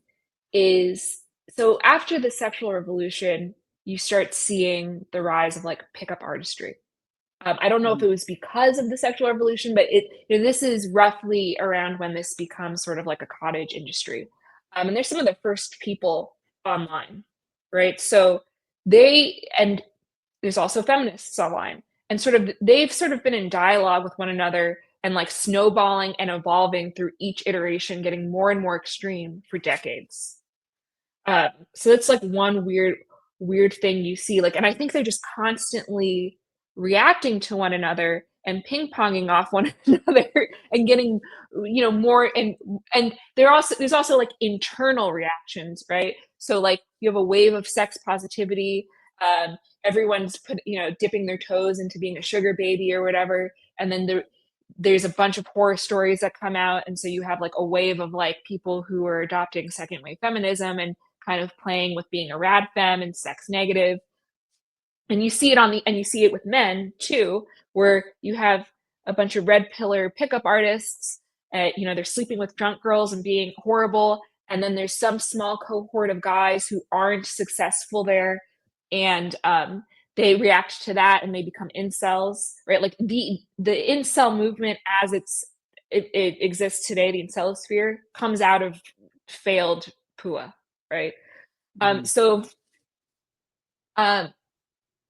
is so after the sexual revolution, you start seeing the rise of like pickup artistry. I don't know if Mhm. it was because of the sexual revolution, but this is roughly around when this becomes sort of like a cottage industry. And there's some of the first people online, right? So and there's also feminists online, and they've sort of been in dialogue with one another and like snowballing and evolving through each iteration, getting more and more extreme for decades. So that's like one weird thing you see, like, and I think they're just constantly reacting to one another and ping-ponging off one another and getting, more, and there's also like internal reactions, right? So like you have a wave of sex positivity, everyone's dipping their toes into being a sugar baby or whatever, and then there's a bunch of horror stories that come out, and so you have like a wave of like people who are adopting second wave feminism and kind of playing with being a rad femme and sex negative. And you see it with men too, where you have a bunch of red pillar pickup artists, they're sleeping with drunk girls and being horrible, and then there's some small cohort of guys who aren't successful there, and they react to that and they become incels, right? Like the incel movement as it exists today, the incelosphere comes out of failed PUA, right? um Mhm. so um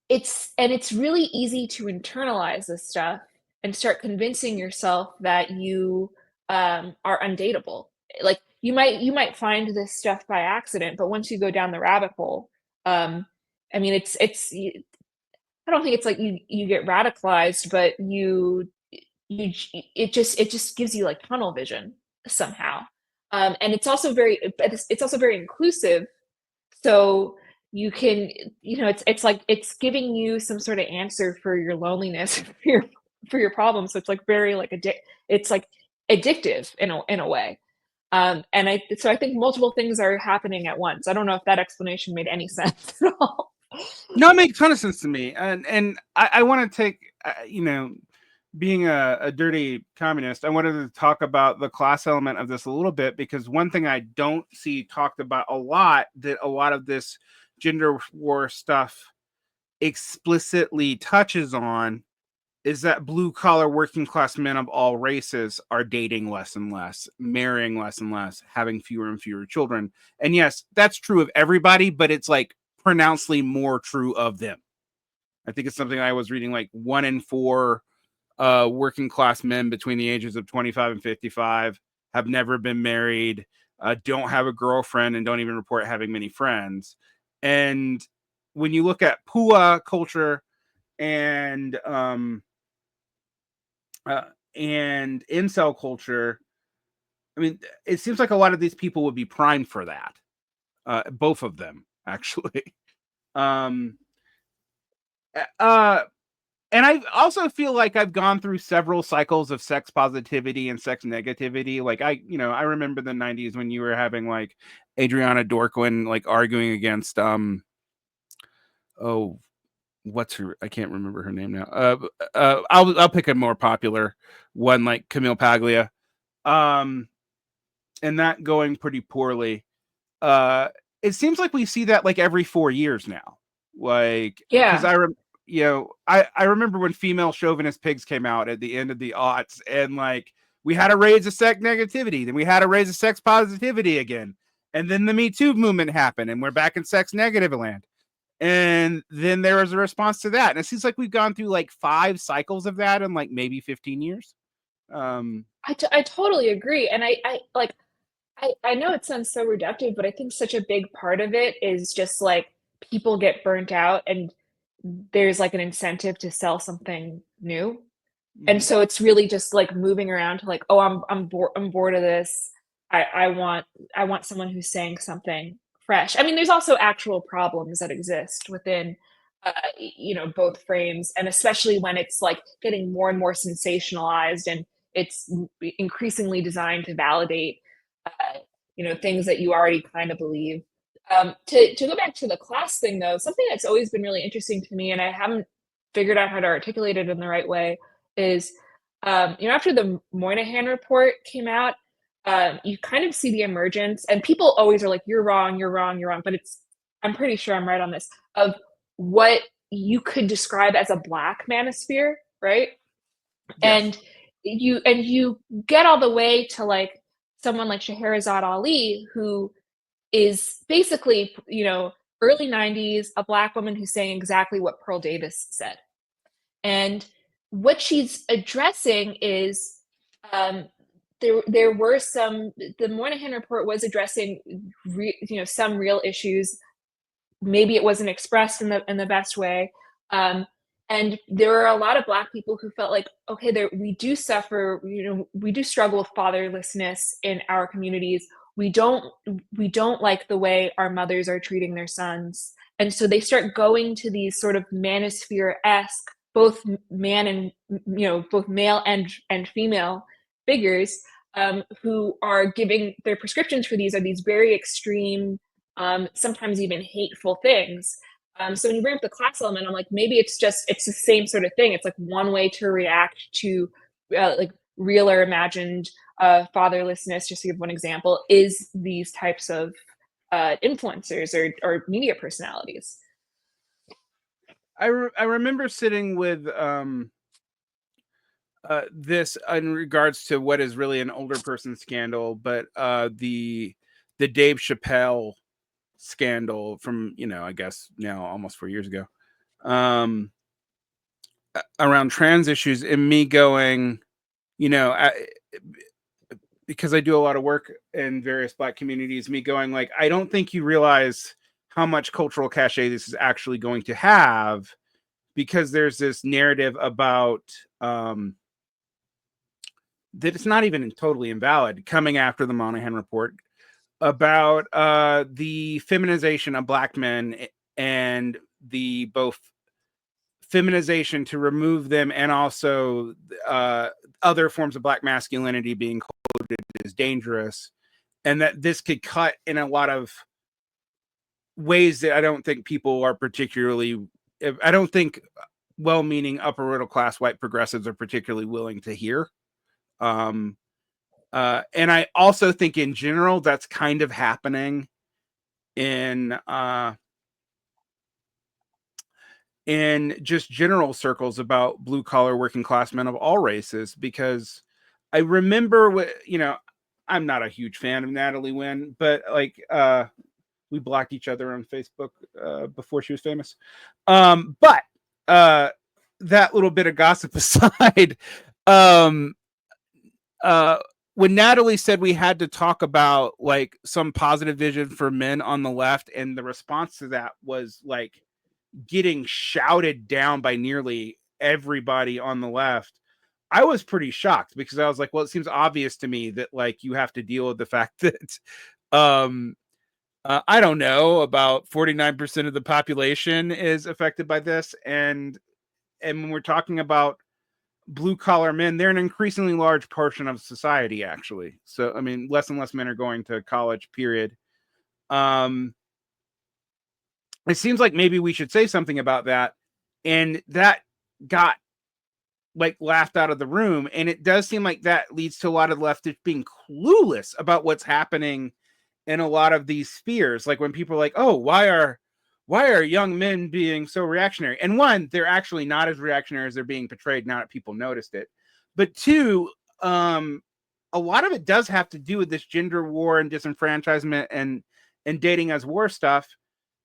it's really easy to internalize this stuff and start convincing yourself that you are undateable. Like you might find this stuff by accident, but once you go down the rabbit hole, um I mean, I don't think it's like you get radicalized, but you it just gives you like tunnel vision somehow. And it's also very inclusive, so you can, it's like it's giving you some sort of answer for your loneliness, for your problems. So it's like very like it's like addictive in a way. And I think multiple things are happening at once. I don't know if that explanation made any sense at all. No, it makes a ton of sense to me, and I want to take being a dirty communist, I wanted to talk about the class element of this a little bit, because one thing I don't see talked about a lot, that a lot of this gender war stuff explicitly touches on, is that blue collar working class men of all races are dating less and less, marrying less and less, having fewer and fewer children. And yes, that's true of everybody, but it's like pronouncedly more true of them. I think it's something I was reading, like 1 in 4 working class men between the ages of 25 and 55 have never been married, don't have a girlfriend, and don't even report having many friends. And when you look at Pua culture and uh, and incel culture, I mean, it seems like a lot of these people would be primed for that. Both of them, actually. um, uh, and I also feel like I've gone through several cycles of sex positivity and sex negativity. Like I remember the '90s when you were having like Adriana Dorquin like arguing against oh, what's her, I can't remember her name now. I'll pick a more popular one, like Camille Paglia. Um and that going pretty poorly. Uh it seems like we see that like every 4 years now. Like cuz Yeah. I remember when female chauvinist pigs came out at the end of the aughts, and like we had a raise of sex negativity, then we had a raise of sex positivity again. And then the Me Too movement happened and we're back in sex negative land. And then there was a response to that. And it seems like we've gone through like 5 cycles of that in like maybe 15 years. Um I totally agree, and I like I know it sounds so reductive, but I think such a big part of it is just like people get burnt out and there's like an incentive to sell something new. And mhm. so it's really just like moving around to like, oh, I'm bored of this. I want someone who's saying something fresh. I mean, there's also actual problems that exist within both frames, and especially when it's like getting more and more sensationalized and it's increasingly designed to validate things that you already kind of believe. To go back to the class thing, though, something that's always been really interesting to me, and I haven't figured out how to articulate it in the right way, is after the Moynihan report came out, you kind of see the emergence, and people always are like, "You're wrong, you're wrong, you're wrong," but I'm pretty sure I'm right on this, of what you could describe as a Black manosphere, right? Yes. And you get all the way to like someone like Scheherazade Ali, who is basically, early 90s, a Black woman who's saying exactly what Pearl Davis said. And what she's addressing is there were the Moynihan report was addressing some real issues. Maybe it wasn't expressed in the best way. And there are a lot of Black people who felt like, okay, we do suffer, we do struggle with fatherlessness in our communities. We don't like the way our mothers are treating their sons. And so they start going to these sort of manosphere-esque, both man and, both male and female figures, who are giving their prescriptions for these are these very extreme, sometimes even hateful things. So when you bring up the class element, I'm like, maybe it's the same sort of thing. It's like one way to react to like real or imagined fatherlessness, just to give one example, is these types of influencers or media personalities. I remember sitting with this in regards to what is really an older person scandal, but the Dave Chappelle scandal from, I guess now almost 4 years ago, around trans issues, and me going, because I do a lot of work in various Black communities, me going like, I don't think you realize how much cultural cachet this is actually going to have, because there's this narrative about that it's not even totally invalid coming after the Moynihan report about the feminization of Black men, and the both feminization to remove them, and also other forms of Black masculinity being coded as dangerous, and that this could cut in a lot of ways that I don't think people are particularly, I don't think well-meaning upper middle class white progressives are particularly willing to hear. And I also think in general that's kind of happening in just general circles about blue collar working class men of all races, because I remember I'm not a huge fan of Natalie Wynn, but like we blocked each other on Facebook before she was famous. But that little bit of gossip aside, um when Natalie said we had to talk about like some positive vision for men on the left, and the response to that was like getting shouted down by nearly everybody on the left, I was pretty shocked, because I was like, well, it seems obvious to me that like you have to deal with the fact that I don't know, about 49% of the population is affected by this, and when we're talking about blue collar men, they're an increasingly large portion of society, actually. So I mean, less and less men are going to college, period. It seems like maybe we should say something about that, and that got like laughed out of the room, and it does seem like that leads to a lot of leftists being clueless about what's happening in a lot of these spheres. Like when people are like, oh, why are young men being so reactionary? And one, they're actually not as reactionary as they're being portrayed, now that people noticed it. But two, a lot of it does have to do with this gender war and disenfranchisement and dating as war stuff.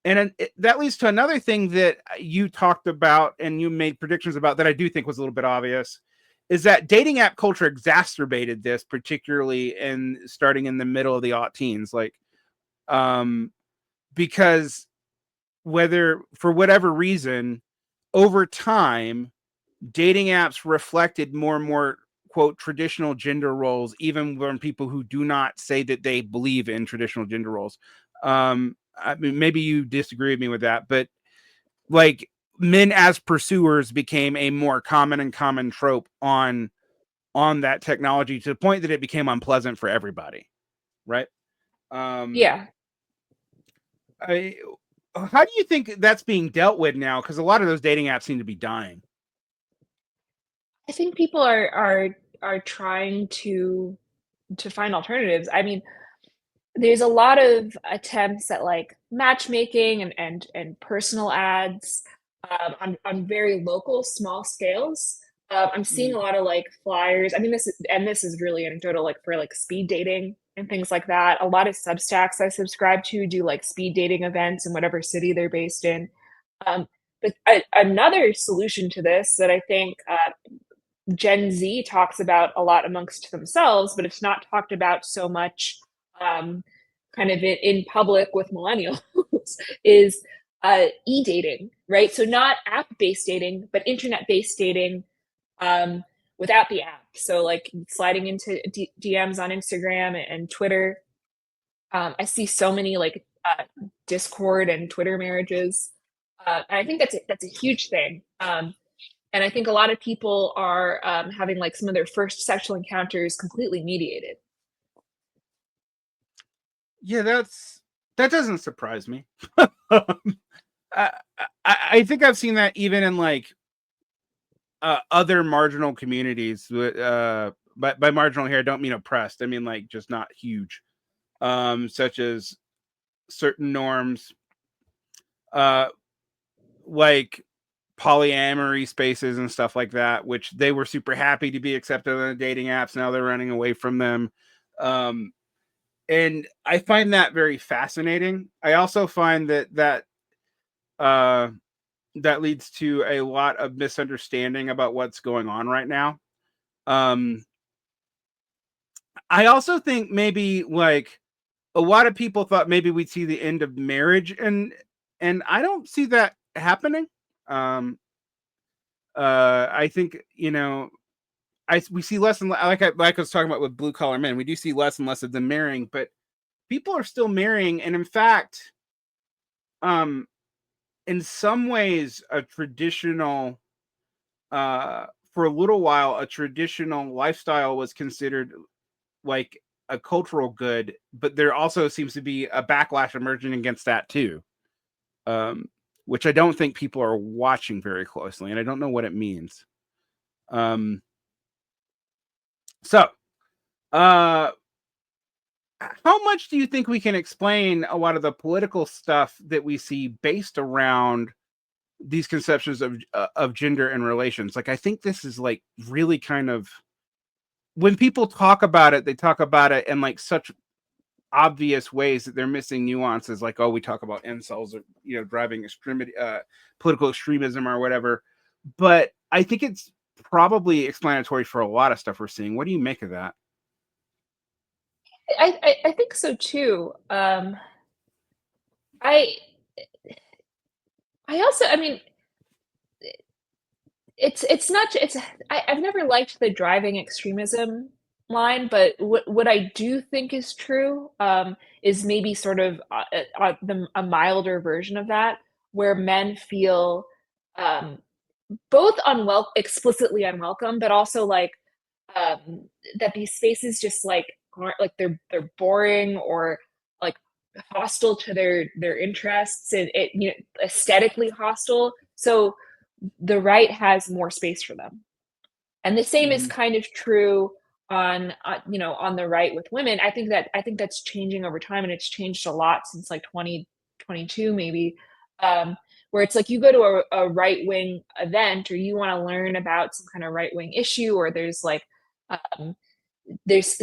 And that leads to another thing that you talked about and you made predictions about that I do think was a little bit obvious, is that dating app culture exacerbated this, particularly starting in the middle of the aught teens. Like, because whether for whatever reason, over time, dating apps reflected more and more, quote, traditional gender roles, even from people who do not say that they believe in traditional gender roles. I mean, maybe you disagree with me with that, but like men as pursuers became a more common trope on that technology, to the point that it became unpleasant for everybody, right? Yeah. How do you think that's being dealt with now? Because a lot of those dating apps seem to be dying. I think people are trying to find alternatives. I mean, there's a lot of attempts at like matchmaking and personal ads on very local, small scales. I'm seeing a lot of like flyers. I mean, this is really anecdotal, like for like speed dating and things like that. A lot of Substacks I subscribe to do like speed dating events in whatever city they're based in. But another solution to this that I think Gen Z talks about a lot amongst themselves, but it's not talked about so much kind of in public with millennials is e-dating, right? So not app-based dating, but internet-based dating without the app. So like sliding into DMs on Instagram and Twitter. I see so many like Discord and Twitter marriages. And I think that's a huge thing. And I think a lot of people are having like some of their first sexual encounters completely mediated. Yeah, that doesn't surprise me. I, I think I've seen that even in like other marginal communities. By marginal here, I don't mean oppressed. I mean like just not huge, such as certain norms, uh, like polyamory spaces and stuff like that, which they were super happy to be accepted on the dating apps. Now they're running away from them. Um, and I find that very fascinating. I also find uh, that leads to a lot of misunderstanding about what's going on right now. Um, I also think maybe like a lot of people thought maybe we'd see the end of marriage, and I don't see that happening. Um, I think we see less and less, like I was talking about with blue collar men. We do see less and less of them marrying, but people are still marrying, and in fact, um, in some ways, a traditional for a little while, a traditional lifestyle was considered like a cultural good, but there also seems to be a backlash emerging against that too, um, which I don't think people are watching very closely, and I don't know what it means. Um, so, uh, how much do you think we can explain a lot of the political stuff that we see based around these conceptions of gender and relations? Like, I think this is like really kind of when people talk about it, they talk about it in like such obvious ways that they're missing nuances. Like, oh, we talk about incels or driving extremity, political extremism or whatever. But I think it's probably explanatory for a lot of stuff we're seeing. What do you make of that? I think so too. I I also, I mean, it's not it's I've never liked the driving extremism line, but what I do think is true is maybe sort of a milder version of that, where men feel um, both explicitly unwelcome, but also like um, that these spaces just like aren't like they're boring or like hostile to their interests and aesthetically hostile. So the right has more space for them. And the same is Mm-hmm. kind of true on on the right with women. I think that's changing over time, and it's changed a lot since like 2022 maybe. Where it's like you go to a right wing event or you want to learn about some kind of right wing issue, or there's like um, there's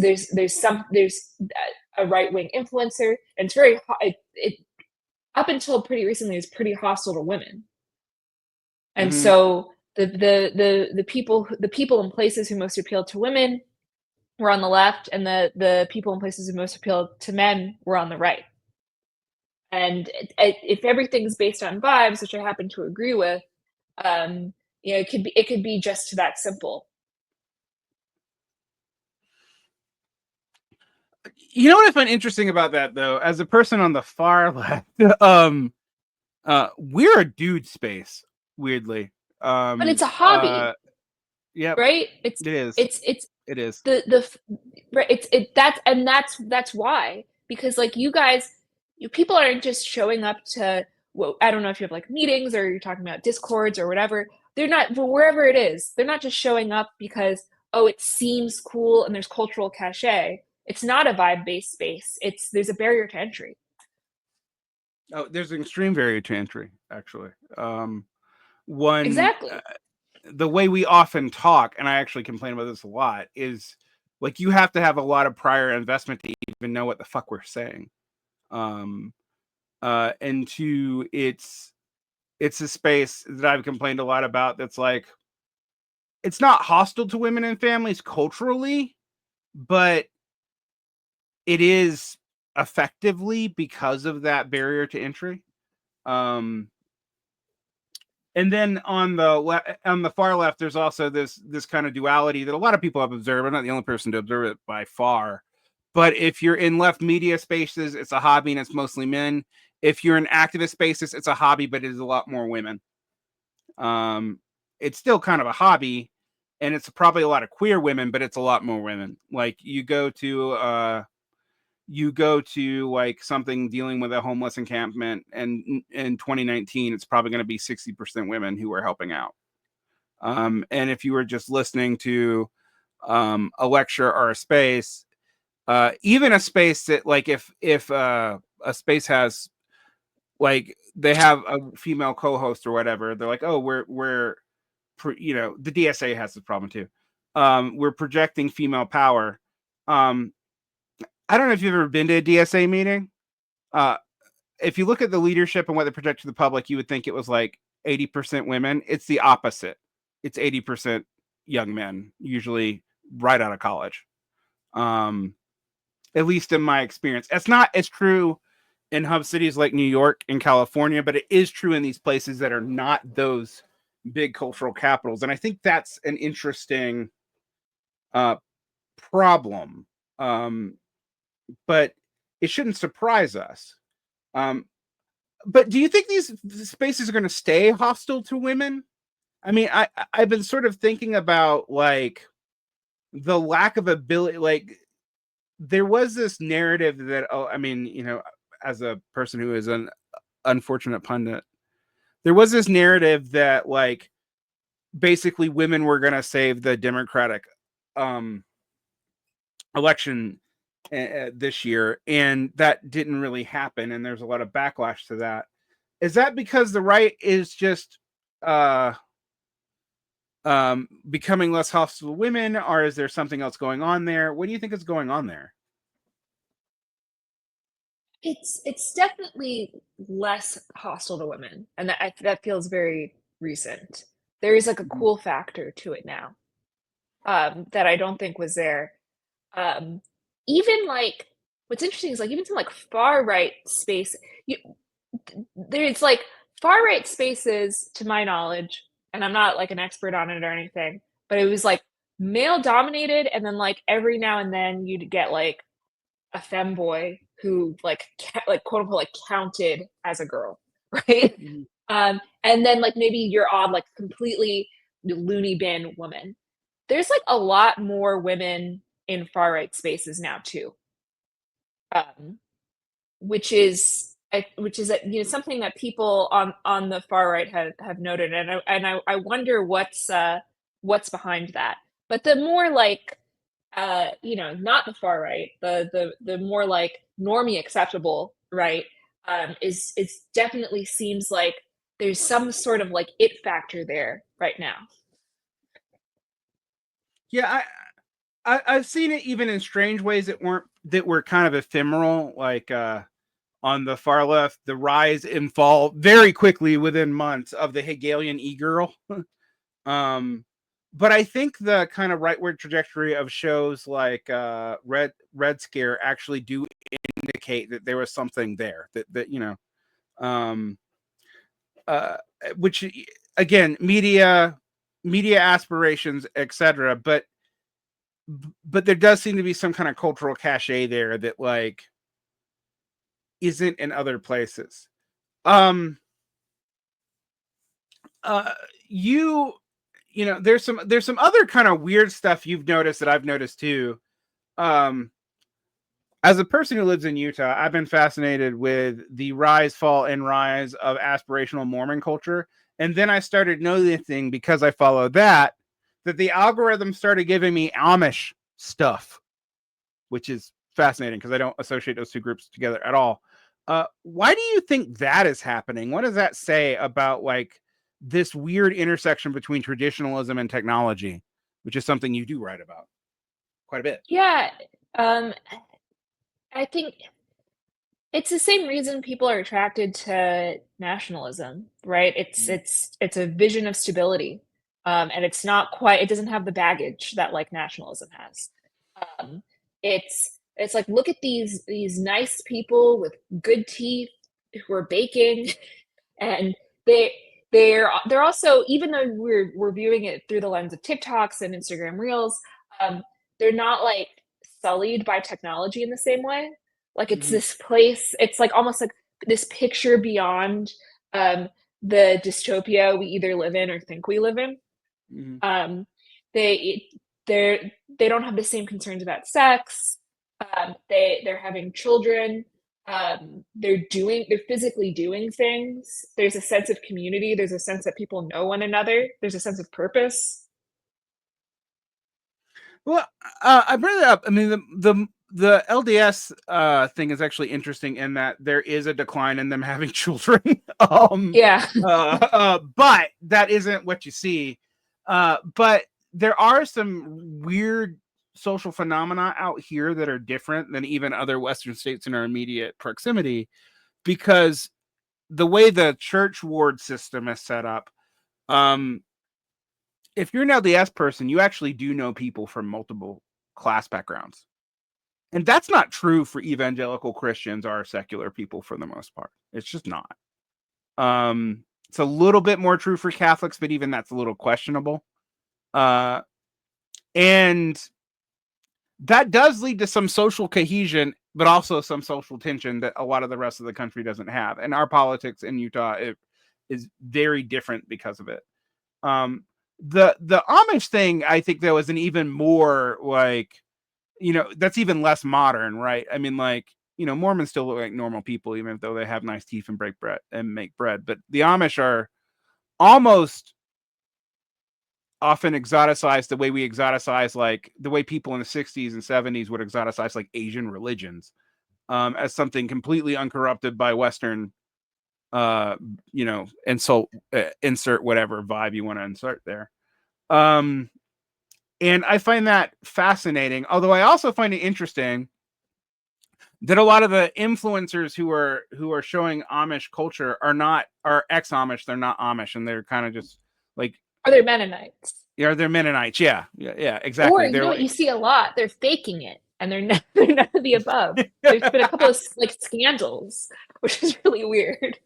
a right wing influencer, and it's it up until pretty recently is pretty hostile to women. And Mm-hmm. so the people in places who most appeal to women were on the left, and the people in places who most appeal to men were on the right. And if everything's based on vibes, which I happen to agree with, it could be just that simple. You know what I find interesting about that though, as a person on the far left, we're a dude space, weirdly. But it's a hobby, Yep, right? it is. It's It is. the right, that's why, because like you guys people aren't just showing up to, well, I don't know if you have like meetings or you're talking about discords or whatever. They're not, but wherever it is, they're not just showing up because, oh, it seems cool and there's cultural cachet. It's not a vibe-based space. There's a barrier to entry. Oh, there's an extreme barrier to entry, actually. One, Exactly. the way we often talk, and I actually complain about this a lot, is like you have to have a lot of prior investment to even know what the fuck we're saying. And two, it's a space that I've complained a lot about that's like, it's not hostile to women and families culturally, but it is effectively because of that barrier to entry. And then on the far left, there's also this kind of duality that a lot of people have observed. I'm not the only person to observe it by far. But if you're in left media spaces, it's a hobby and it's mostly men. If you're in activist spaces, it's a hobby, but it is a lot more women. It's still kind of a hobby, and it's probably a lot of queer women, but it's a lot more women. Like you go to like something dealing with a homeless encampment, and in 2019 it's probably going to be 60% women who are helping out. And if you were just listening to a lecture or a space, even a space that like if a space has like they have a female co-host or whatever, they're like, oh, we're the DSA has this problem too. We're projecting female power. I don't know if you've ever been to a DSA meeting. If you look at the leadership and what they project to the public, you would think it was like 80% women. It's the opposite. It's 80% young men, usually right out of college. At least in my experience. It's not as true in hub cities like New York and California, but it is true in these places that are not those big cultural capitals. And I think that's an interesting problem. But it shouldn't surprise us. But do you think these spaces are going to stay hostile to women? I mean, I've been sort of thinking about like the lack of ability. Like there was this narrative that, oh, I mean, as a person who is an unfortunate pundit, there was this narrative that like basically women were going to save the Democratic election this year, and that didn't really happen, and there's a lot of backlash to that. Is that because the right is just becoming less hostile to women, or is there something else going on there? What do you think is going on there? It's definitely less hostile to women, and that feels very recent. There is like a cool factor to it now, that I don't think was there. Um, Even like what's interesting is like even some like far right space, you, there's like far right spaces to my knowledge, and I'm not like an expert on it or anything, but it was like male dominated, and then like every now and then you'd get like a femboy who like like quote unquote like counted as a girl, right? Mhm. And then like maybe your odd like completely loony bin woman. There's like a lot more women in far right spaces now too, um, which is something that people on the far right have noted, and I wonder what's behind that. But the more like not the far right, the more like normie acceptable right, is definitely seems like there's some sort of like it factor there right now. Yeah, I've seen it even in strange ways that were kind of ephemeral, like on the far left, the rise and fall very quickly within months of the Hegelian e-girl. um, but I think the kind of rightward trajectory of shows like Red Scare actually do indicate that there was something there that um, uh, which again, media aspirations, etc. But there does seem to be some kind of cultural cachet there that like isn't in other places. Um, uh, you there's some other kind of weird stuff you've noticed that I've noticed too. Um, as a person who lives in Utah, I've been fascinated with the rise, fall, and rise of aspirational Mormon culture. And then I started noticing, because I follow that the algorithm started giving me Amish stuff, which is fascinating because I don't associate those two groups together at all. Why do you think that is happening? What does that say about like this weird intersection between traditionalism and technology, which is something you do write about quite a bit? Yeah, um, I think it's the same reason people are attracted to nationalism, right? It's a vision of stability, and it's not quite. It doesn't have the baggage that like nationalism has. Um, it's like look at these nice people with good teeth who are baking, and they they're also, even though we're viewing it through the lens of TikToks and Instagram Reels, um, they're not like sullied by technology in the same way. Like it's Mm-hmm. this place, it's like almost like this picture beyond um, the dystopia we either live in or think we live in. Mm-hmm. Um, they they don't have the same concerns about sex. They're having children. They're physically doing things. There's a sense of community. There's a sense that people know one another. There's a sense of purpose. Well, I bring it up. I mean, the LDS thing is actually interesting in that there is a decline in them having children. Yeah. But that isn't what you see. But there are some weird social phenomena out here that are different than even other Western states in our immediate proximity, because the way the church ward system is set up, um, if you're an LDS person, you actually do know people from multiple class backgrounds. And that's not true for evangelical Christians or secular people for the most part. It's just not. It's a little bit more true for Catholics, but even that's a little questionable. Uh, and that does lead to some social cohesion, but also some social tension that a lot of the rest of the country doesn't have. And our politics in Utah is very different because of it. Um, the Amish thing, I think, though, is an even more like, that's even less modern, right? I mean, like, Mormons still look like normal people, even though they have nice teeth and break bread and make bread. But the Amish are almost often exoticized the way we exoticize, like the way people in the 60s and 70s would exoticize like Asian religions, as something completely uncorrupted by Western, uh, insert whatever vibe you want to insert there. Um, and I find that fascinating. Although I also find it interesting that a lot of the influencers who are showing Amish culture are ex-Amish. They're not Amish, and they're kind of just like, Or they're Mennonites. yeah, they're Mennonites. Yeah, yeah, yeah, Or exactly. you They're know what you like, see a lot? They're faking it, and they're none of the above. There's been a couple of like scandals, which is really weird.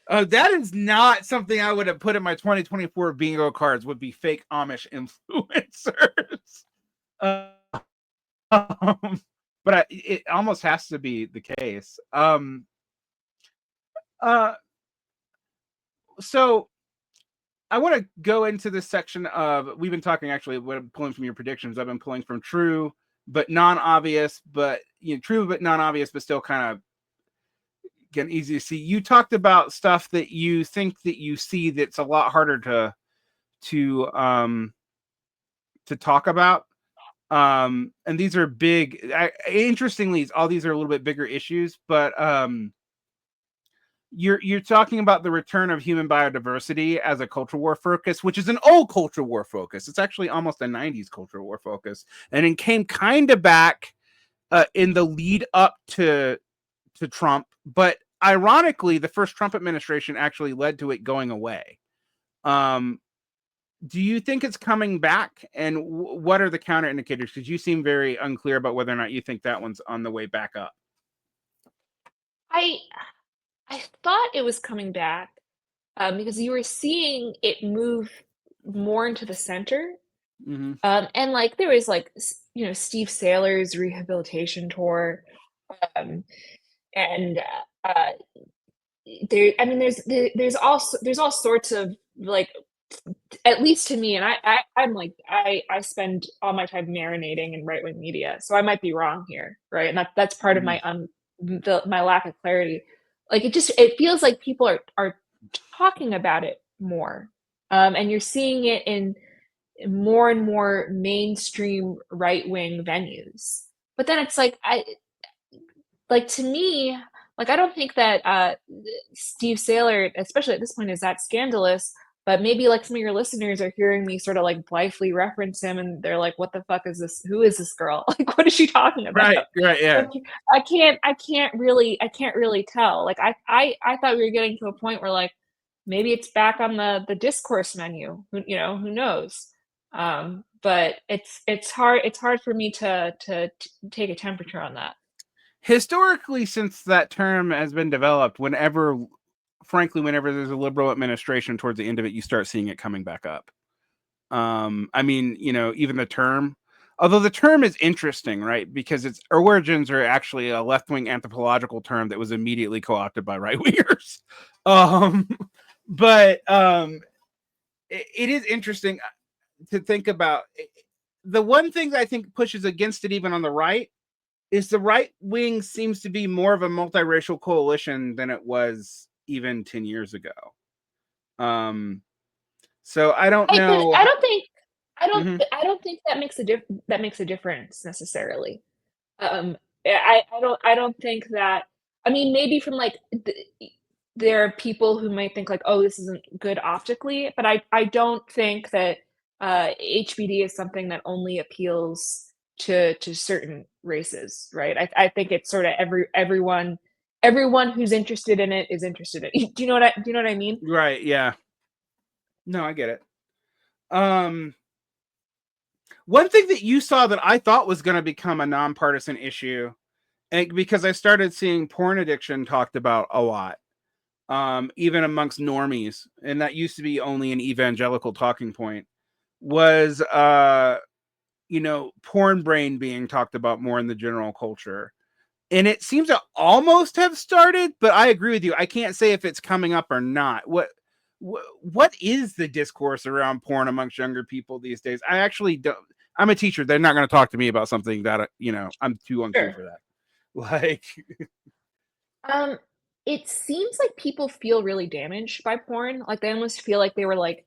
that is not something I would have put in my 2024 bingo cards. Would be fake Amish influencers. Uh, um, but it almost has to be the case. Uh, so I want to go into this section of, we've been talking, actually, what I'm pulling from your predictions. I've been pulling from true but non-obvious, but true but non-obvious, but still kind of, again, easy to see. You talked about stuff that you think that you see that's a lot harder to talk about. And these are big. Interestingly, all these are a little bit bigger issues, but you're talking about the return of human biodiversity as a culture war focus, which is an old culture war focus. It's actually almost a 90s culture war focus, and it came kind of back in the lead up to Trump. But ironically, the first Trump administration actually led to it going away. Um, do you think it's coming back? And what are the counter indicators? Because you seem very unclear about whether or not you think that one's on the way back up. I I thought it was coming back, because you were seeing it move more into the center. Mm-hmm. And like there was like Steve Saylor's rehabilitation tour, um, and uh, there. I mean, there's all sorts of like at least to me, and I'm like, I spend all my time marinating in right-wing media, so I might be wrong here, right? And that's part of Mhm. my lack of clarity. Like, it feels like people are talking about it more, and you're seeing it in more and more mainstream right-wing venues. But then it's like, to me, like, I don't think that, Steve Saylor, especially at this point, is that scandalous, but maybe, like, some of your listeners are hearing me sort of, like, blithely reference him, and they're like, "What the fuck is this? Who is this girl? Like, what is she talking about?" Right, yeah. Like, I can't really tell. Like, I thought we were getting to a point where, like, maybe it's back on the discourse menu. Who knows? But it's hard for me to take a temperature on that. Historically, since that term has been developed, whenever there's a liberal administration towards the end of it, you start seeing it coming back up. I mean, even the term, although the term is interesting, right? Because its origins are actually a left-wing anthropological term that was immediately co-opted by right-wingers. Um, but it is interesting to think about. The one thing that I think pushes against it, even on the right, is the right wing seems to be more of a multiracial coalition than it was even 10 years ago. So I don't But know. Mhm. I don't think that makes a difference necessarily. I don't think that. I mean, maybe from, like, there are people who might think, like, "Oh, this isn't good optically," but I don't think that, HBD is something that only appeals to certain races, right? I think it's sorta everyone who's interested in it is interested in it. Do you know what I mean? Right, yeah. No, I get it. Um, One thing that you saw that I thought was going to become a nonpartisan issue, and because I started seeing porn addiction talked about a lot, even amongst normies, and that used to be only an evangelical talking point, was porn brain being talked about more in the general culture. And it seems to almost have started, but I agree with you. I can't say if it's coming up or not. What is the discourse around porn amongst younger people these days? I actually don't. I'm a teacher. They're not going to talk to me about something that I'm too uncool Sure. for that. Like, Um, it seems like people feel really damaged by porn, like, they almost feel like they were, like,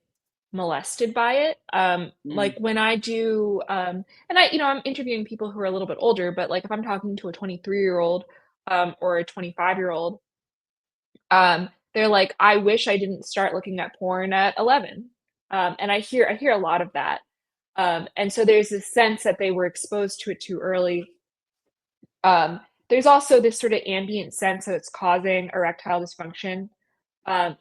molested by it. mm, Like, when I do, and I'm interviewing people who are a little bit older, but, like, if I'm talking to a 23-year-old, or a 25-year-old, they're like, "I wish I didn't start looking at porn at 11." And I hear a lot of that. And so there's this sense that they were exposed to it too early. There's also this sort of ambient sense that it's causing erectile dysfunction. Um,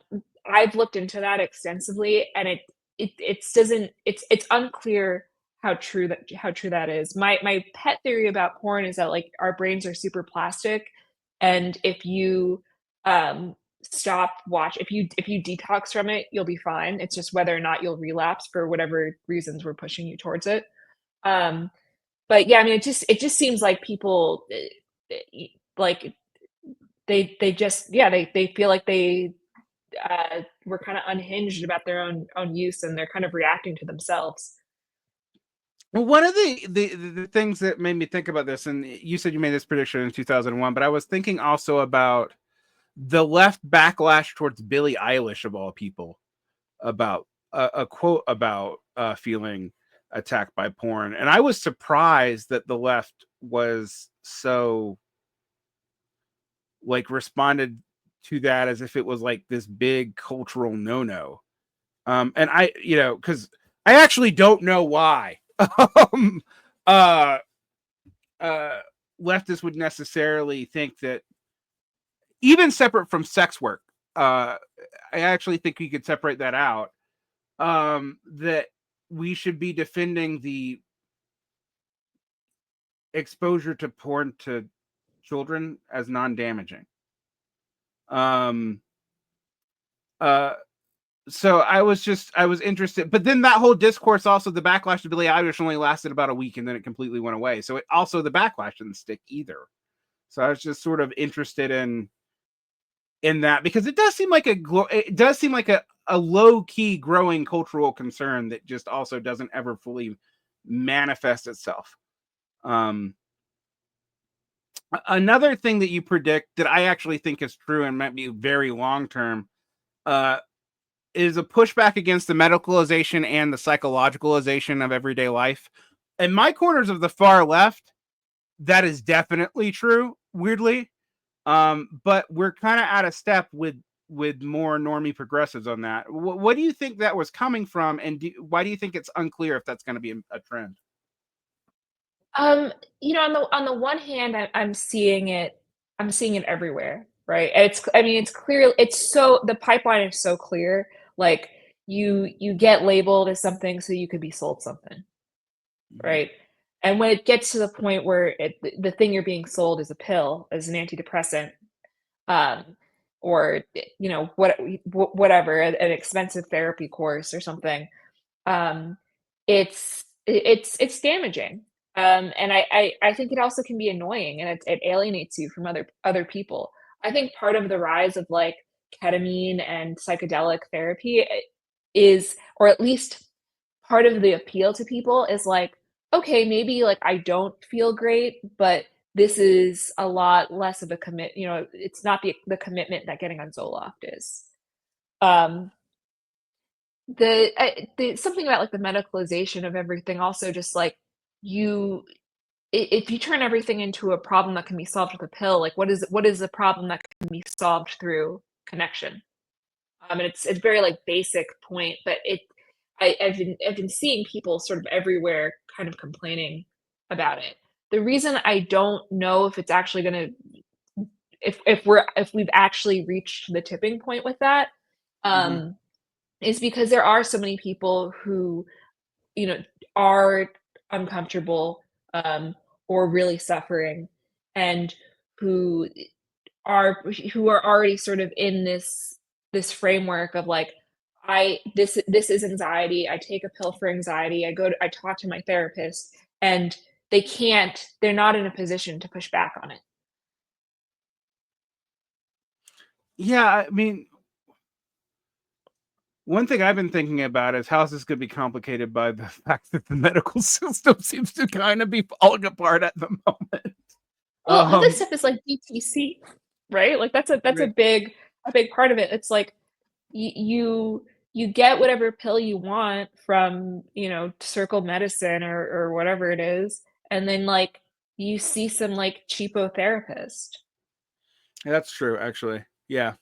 I've looked into that extensively, and it's unclear how true that is. My pet theory about porn is that, like, our brains are super plastic, and if you if you detox from it, you'll be fine. It's just whether or not you'll relapse for whatever reasons we're pushing you towards it. Um, but yeah, I mean, it just seems like people, like, they just, yeah, they feel like they, were kinda unhinged about their own use, and they're kind of reacting to themselves. well, one of the things that made me think about this, and you said you made this prediction in 2001, but I was thinking also about the left backlash towards Billie Eilish of all people, about a quote about feeling attacked by porn, and I was surprised that the left was so, like, responded to that as if it was like this big cultural no. And because I actually don't know why um, uh, uh, leftists would necessarily think that, even separate from sex work. Uh, I actually think we could separate that out. That we should be defending the exposure to porn to children as non-damaging. Um, uh, so I was interested, but then that whole discourse, also the backlash to Billie Eilish, only lasted about a week, and then it completely went away. So the backlash didn't stick either. So I was just sort of interested in that, because it does seem like a low-key growing cultural concern that just also doesn't ever fully manifest itself. Another thing that you predict that I actually think is true and might be very long-term is a pushback against the medicalization and the psychologicalization of everyday life. In my corners of the far left, that is definitely true, weirdly. But we're kind of out of step with more normie progressives on that. What do you think that was coming from, and why do you think it's unclear if that's going to be a trend? On the one hand, I'm seeing it. I'm seeing it everywhere, right? I mean, it's clear. It's so the pipeline is so clear. Like you get labeled as something, so you could be sold something, Mhm. right? And when it gets to the point where the thing you're being sold is a pill, as an antidepressant, um, or whatever, an expensive therapy course or something, um, it's damaging. And I think it also can be annoying, and it alienates you from other people. I think part of the rise of like ketamine and psychedelic therapy is, or at least part of the appeal to people is like, okay, maybe like I don't feel great, but this is a lot less of a it's not the commitment that getting on Zoloft is. Um, the something about like the medicalization of everything also just like you if you turn everything into a problem that can be solved with a pill, like what is a problem that can be solved through connection? And it's very like basic point, but I've been seeing people sort of everywhere kind of complaining about it. The reason I don't know if it's actually gonna if we've actually reached the tipping point with that, Mhm. um, is because there are so many people who, you know, are uncomfortable, um, or really suffering, and who who are already sort of in this framework of like, this is anxiety. I take a pill for anxiety. I talk to my therapist, and they're not in a position to push back on it. Yeah, I mean, one thing I've been thinking about is how this could be complicated by the fact that the medical system seems to kind of be falling apart at the moment. Well, this Um, stuff is like DTC, right? Like that's right. a big part of it. It's like you get whatever pill you want from, Circle Medicine or whatever it is, and then like you see some like cheapo therapist. That's true, actually. Yeah.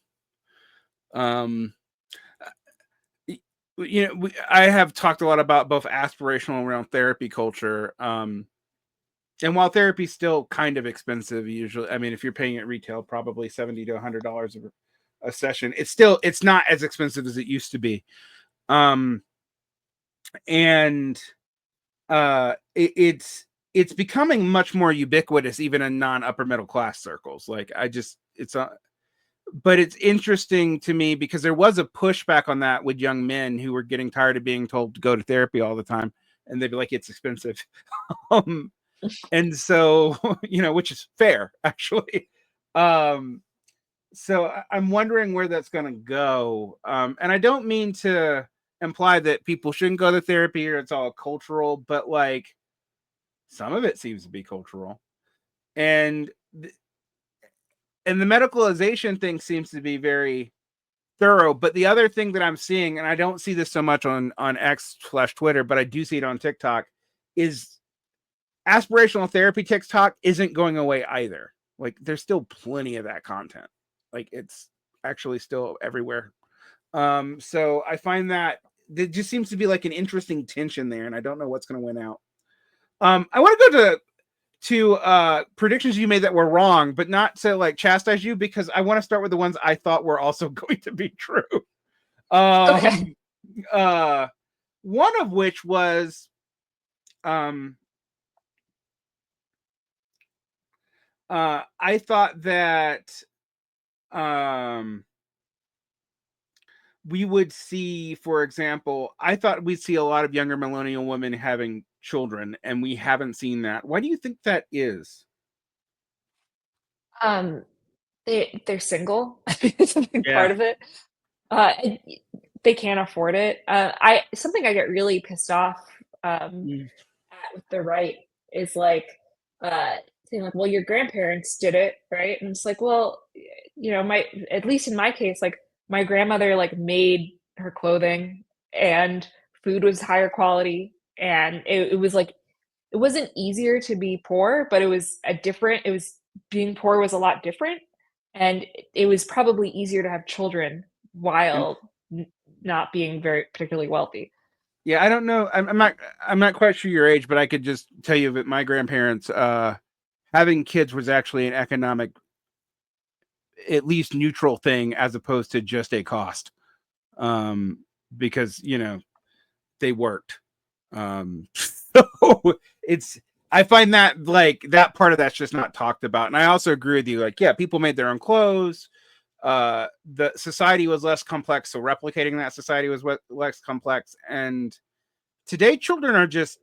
Um, y- I have talked a lot about both aspirational around therapy culture. And while therapy's still kind of expensive, usually, I mean, if you're paying at retail, probably $70 to $100 a session, it's not as expensive as it used to be. Um, and it's becoming much more ubiquitous, even in non upper middle class circles. Like I just, it's a, but it's interesting to me because there was a pushback on that with young men who were getting tired of being told to go to therapy all the time, and they'd be like, "It's expensive." um, and so which is fair actually. um so I'm wondering where that's going to go, and I don't mean to imply that people shouldn't go to therapy or it's all cultural, but like some of it seems to be cultural, and and the medicalization thing seems to be very thorough. But the other thing that I'm seeing, and I don't see this so much on X/Twitter, but I do see it on TikTok, is aspirational therapy TikTok isn't going away either. Like there's still plenty of that content. Like it's actually still everywhere. So I find that there just seems to be like an interesting tension there, and I don't know what's going to win out. I want to go to predictions you made that were wrong, but not to like chastise you, because I want to start with the ones I thought were also going to be true. Okay. Um, uh, one of which was um, I thought that um, we would see, for example, I thought we'd see a lot of younger millennial women having children, and we haven't seen that. Why do you think that is? Um, they're single. It's a big part Yeah. of it. they can't afford it. Something I get really pissed off at with the right is like saying like, well, your grandparents did it, right? And it's like, well, my at least in my case, like my grandmother like made her clothing and food was higher quality and it was like it wasn't easier to be poor, but it was being poor was a lot different. And it was probably easier to have children And while not being very particularly wealthy. yeah, I don't know. I'm not quite sure your age, but I could just tell you that my grandparents, having kids was actually an economic, at least neutral thing, as opposed to just a cost. Um, because they worked. So it's I find that like that part of that's just not talked about. And I also agree with you. Like, yeah, people made their own clothes. The society was less complex, so replicating that society was less complex. And today, children are just.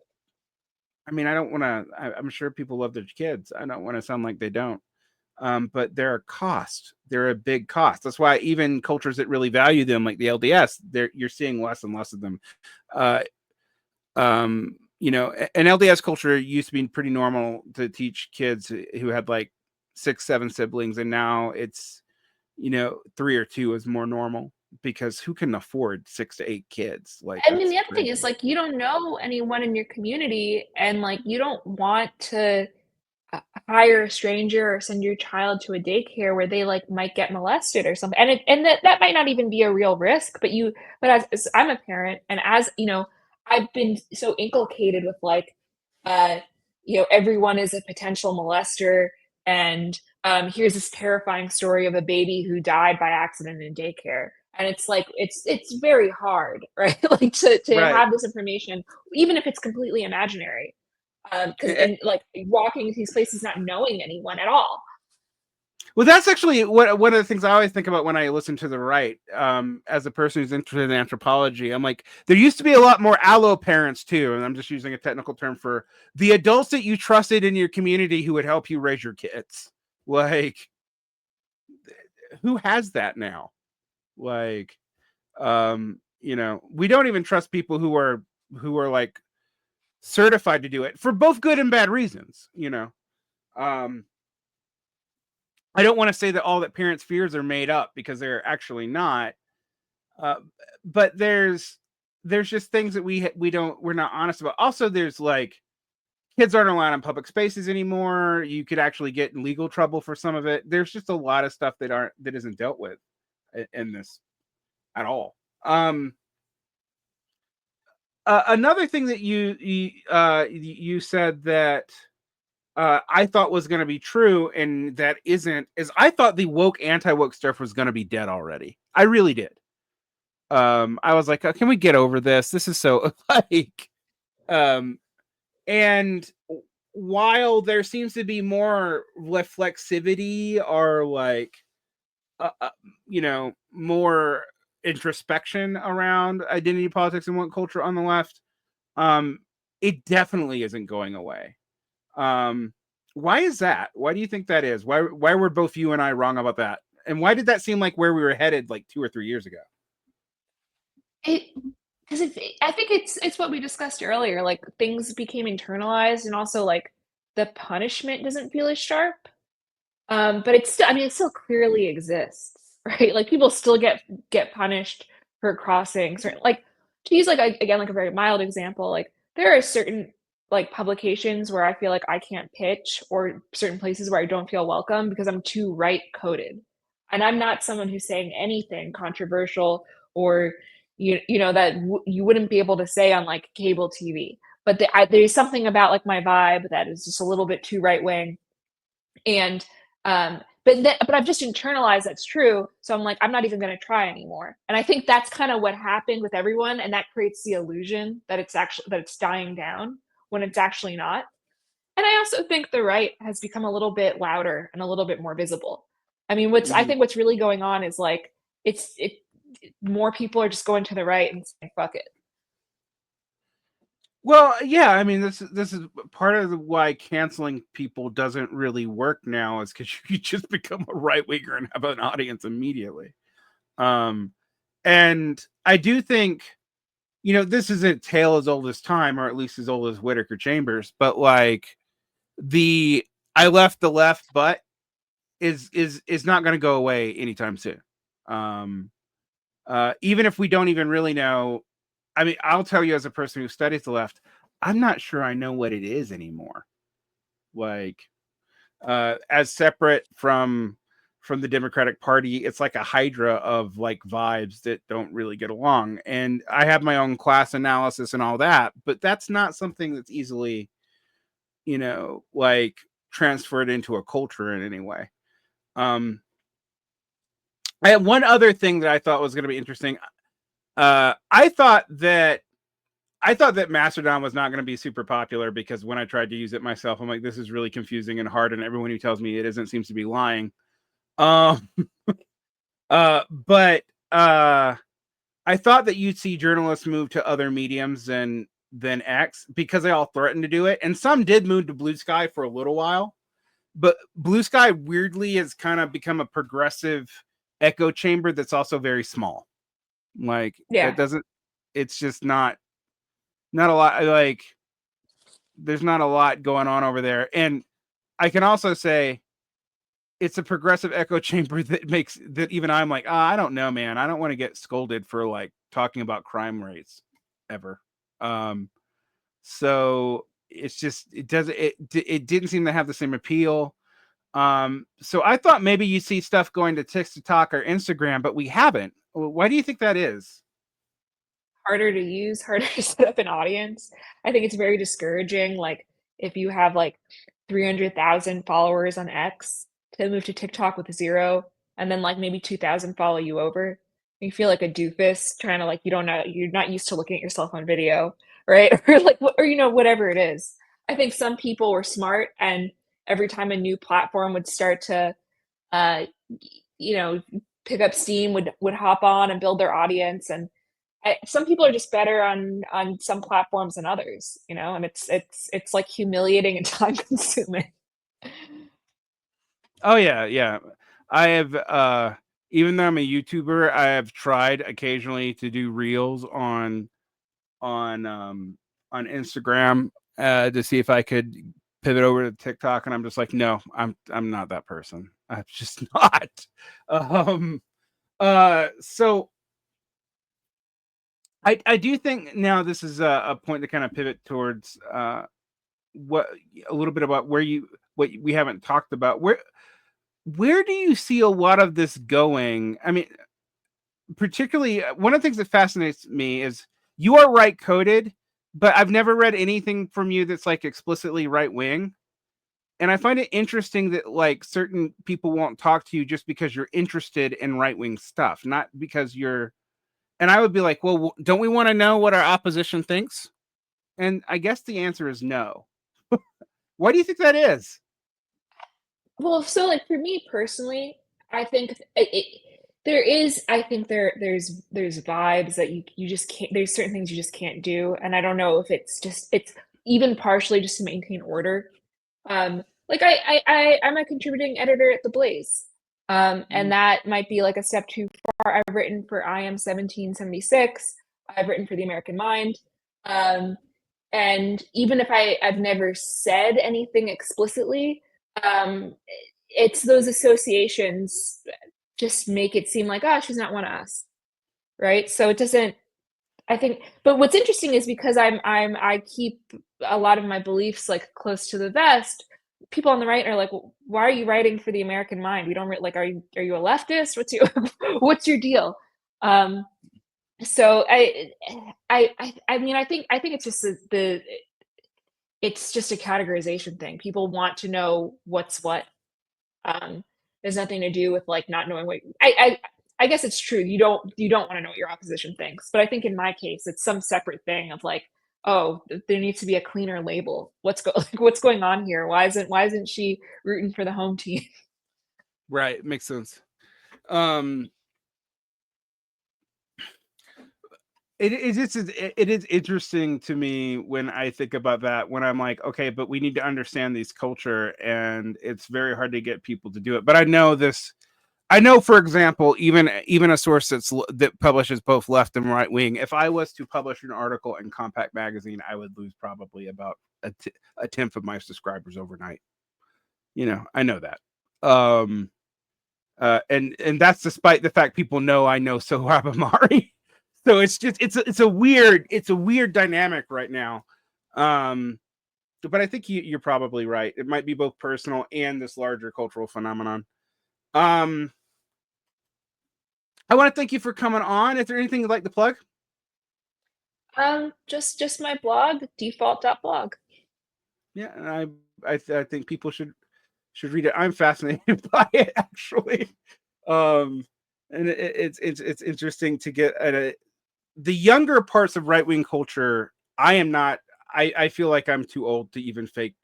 I mean, I don't want to. I'm sure people love their kids. I don't want to sound like they don't. But they're a cost. They're a big cost. That's why even cultures that really value them, like the LDS, you're seeing less and less of them. Uh, an LDS culture used to be pretty normal to teach kids who had like 6, 7 siblings, and now it's 3 or 2 is more normal because who can afford 6 to 8 kids? Like I mean, that's the other thing is crazy. like you don't know anyone in your community and like you don't want to hire a stranger or send your child to a daycare where they like might get molested or something. And that might not even be a real risk, but as I'm a parent and as I've been so inculcated with like uh everyone is a potential molester and here's this terrifying story of a baby who died by accident in daycare. And it's like it's very hard, right? Like to Right. have this information, even if it's completely imaginary. Because Eh, and like walking into these places not knowing anyone at all. Well, that's actually one of the things I always think about when I listen to the right. As a person who's interested in anthropology, I'm like, there used to be a lot more allo parents too, and I'm just using a technical term for the adults that you trusted in your community who would help you raise your kids. Like, who has that now? Like, we don't even trust people who are like certified to do it for both good and bad reasons. Um, I don't want to say that all that parents' fears are made up because they're actually not. Uh, but there's just things that we're not honest about. Also, there's like kids aren't allowed in public spaces anymore. You could actually get in legal trouble for some of it. There's just a lot of stuff that isn't dealt with in this at all. Another thing that you said that I thought was going to be true and that isn't is I thought the woke anti-woke stuff was going to be dead already. I really did. I was like, can we get over this? This is so like um and while there seems to be more reflexivity or like more introspection around identity politics and woke culture on the left, um it definitely isn't going away. Um, why is that? Why do you think that is? Why were both you and I wrong about that? And why did that seem like where we were headed like 2 or 3 years ago? It because I think it's what we discussed earlier. Like things became internalized, and also like the punishment doesn't feel as sharp. But it's still, I mean, it still clearly exists, right? Like people still get punished for crossing certain, like to use like again like a very mild example, like there are certain like publications where I feel like I can't pitch, or certain places where I don't feel welcome because I'm too right coded, and I'm not someone who's saying anything controversial or that you wouldn't be able to say on like cable TV. But there's something about like my vibe that is just a little bit too right wing and but I've just internalized that's true. So I'm like, I'm not even going to try anymore. And I think that's kind of what happened with everyone, and that creates the illusion that it's dying down when it's actually not. And I also think the right has become a little bit louder and a little bit more visible. I mean, I Mhm. think what's really going on is like it more people are just going to the right and saying fuck it. Well, yeah, I mean, this is part of why canceling people doesn't really work now is because you just become a right winger and have an audience immediately. Um, And I do think, this is a tale as old as time, or at least as old as Whittaker Chambers, but like the I left the left but is not going to go away anytime soon. Even if we don't even really know, I mean, I'll tell you as a person who studies the left, I'm not sure I know what it is anymore. Like, as separate from the Democratic Party, it's like a hydra of like vibes that don't really get along. And I have my own class analysis and all that, but that's not something that's easily, like transferred into a culture in any way. I had one other thing that I thought was going to be interesting. I thought that Mastodon was not going to be super popular because when I tried to use it myself, I'm like, this is really confusing and hard, and everyone who tells me it isn't seems to be lying. But I thought that you'd see journalists move to other mediums than X because they all threatened to do it, and some did move to Bluesky for a little while. But Bluesky weirdly has kind of become a progressive echo chamber that's also very small. Like, it doesn't. It's just not a lot. Like, there's not a lot going on over there, and I can also say it's a progressive echo chamber that makes that even I'm like, I don't know, man. I don't want to get scolded for like talking about crime rates ever. So it's just it didn't seem to have the same appeal. So I thought maybe you see stuff going to TikTok or Instagram, but we haven't. Why do you think that is? Harder to use, harder to set up an audience. I think it's very discouraging, like, if you have, like, 300,000 followers on X, to move to TikTok with 0, and then, like, maybe 2,000 follow you over. You feel like a doofus trying to, like, you don't know you're not used to looking at yourself on video, right? Or, like, whatever it is. I think some people were smart, and every time a new platform would start to, uh, you know, pick up steam, would hop on and build their audience, and some people are just better on some platforms than others, and it's like humiliating and time consuming. Oh yeah. I have even though I'm a YouTuber, I have tried occasionally to do reels on on Instagram to see if I could pivot over to TikTok, and I'm just like, no, I'm not that person. I'm just not. Um so I do think now this is a point to kind of pivot towards what a little bit about what we haven't talked about. Where do you see a lot of this going? I mean, particularly one of the things that fascinates me is you are right coded, but I've never read anything from you that's like explicitly right wing. And I find it interesting that like certain people won't talk to you just because you're interested in right wing stuff, not because you're. And I would be like, well, don't we want to know what our opposition thinks? And I guess the answer is no. Why do you think that is? Well, so, like, for me personally, I think there is I think there's vibes that you just can't there's certain things you just can't do, and I don't know if it's even partially just to maintain order. Like, I'm a contributing editor at The Blaze, and Mm. that might be, like, a step too far. I've written for I Am 1776, I've written for The American Mind, um, and even if I've never said anything explicitly, um, it's those associations just make it seem like, "Oh, she's not one of us," right? So it doesn't I think but what's interesting is because I keep a lot of my beliefs, like, close to the vest, people on the right are like, "Well, why are you writing for the American Mind? We don't re like, are you a leftist? What's your deal?" Um, so I mean, I think it's just it's just a categorization thing. People want to know what's what. Um, there's nothing to do with, like, not knowing what I guess it's true. You don't wanna know what your opposition thinks, but I think in my case, it's some separate thing of, like, "Oh, there needs to be a cleaner label. Like, what's going on here? Why isn't she rooting for the home team?" Right, makes sense. Um, it is interesting to me when I think about that. When I'm like, okay, but we need to understand these culture, and it's very hard to get people to do it. But I know this. I know, for example, even a source that publishes both left and right wing. If I was to publish an article in Compact Magazine, I would lose probably about a tenth of my subscribers overnight. I know that. And that's despite the fact people know I know Sohrab Ahmari. So it's a weird dynamic right now. But I think you're probably right. It might be both personal and this larger cultural phenomenon. I want to thank you for coming on. Is there anything you'd like to plug? Just my blog, default.blog. Yeah, and I think people should read it. I'm fascinated by it, actually. And it's interesting to get at the younger parts of right wing culture. I am not. I feel like I'm too old to even fake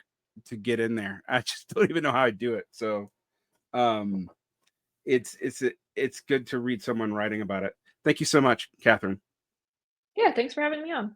to get in there. I just don't even know how I do it. So, it's good to read someone writing about it. Thank you so much, Katherine. Yeah, thanks for having me on.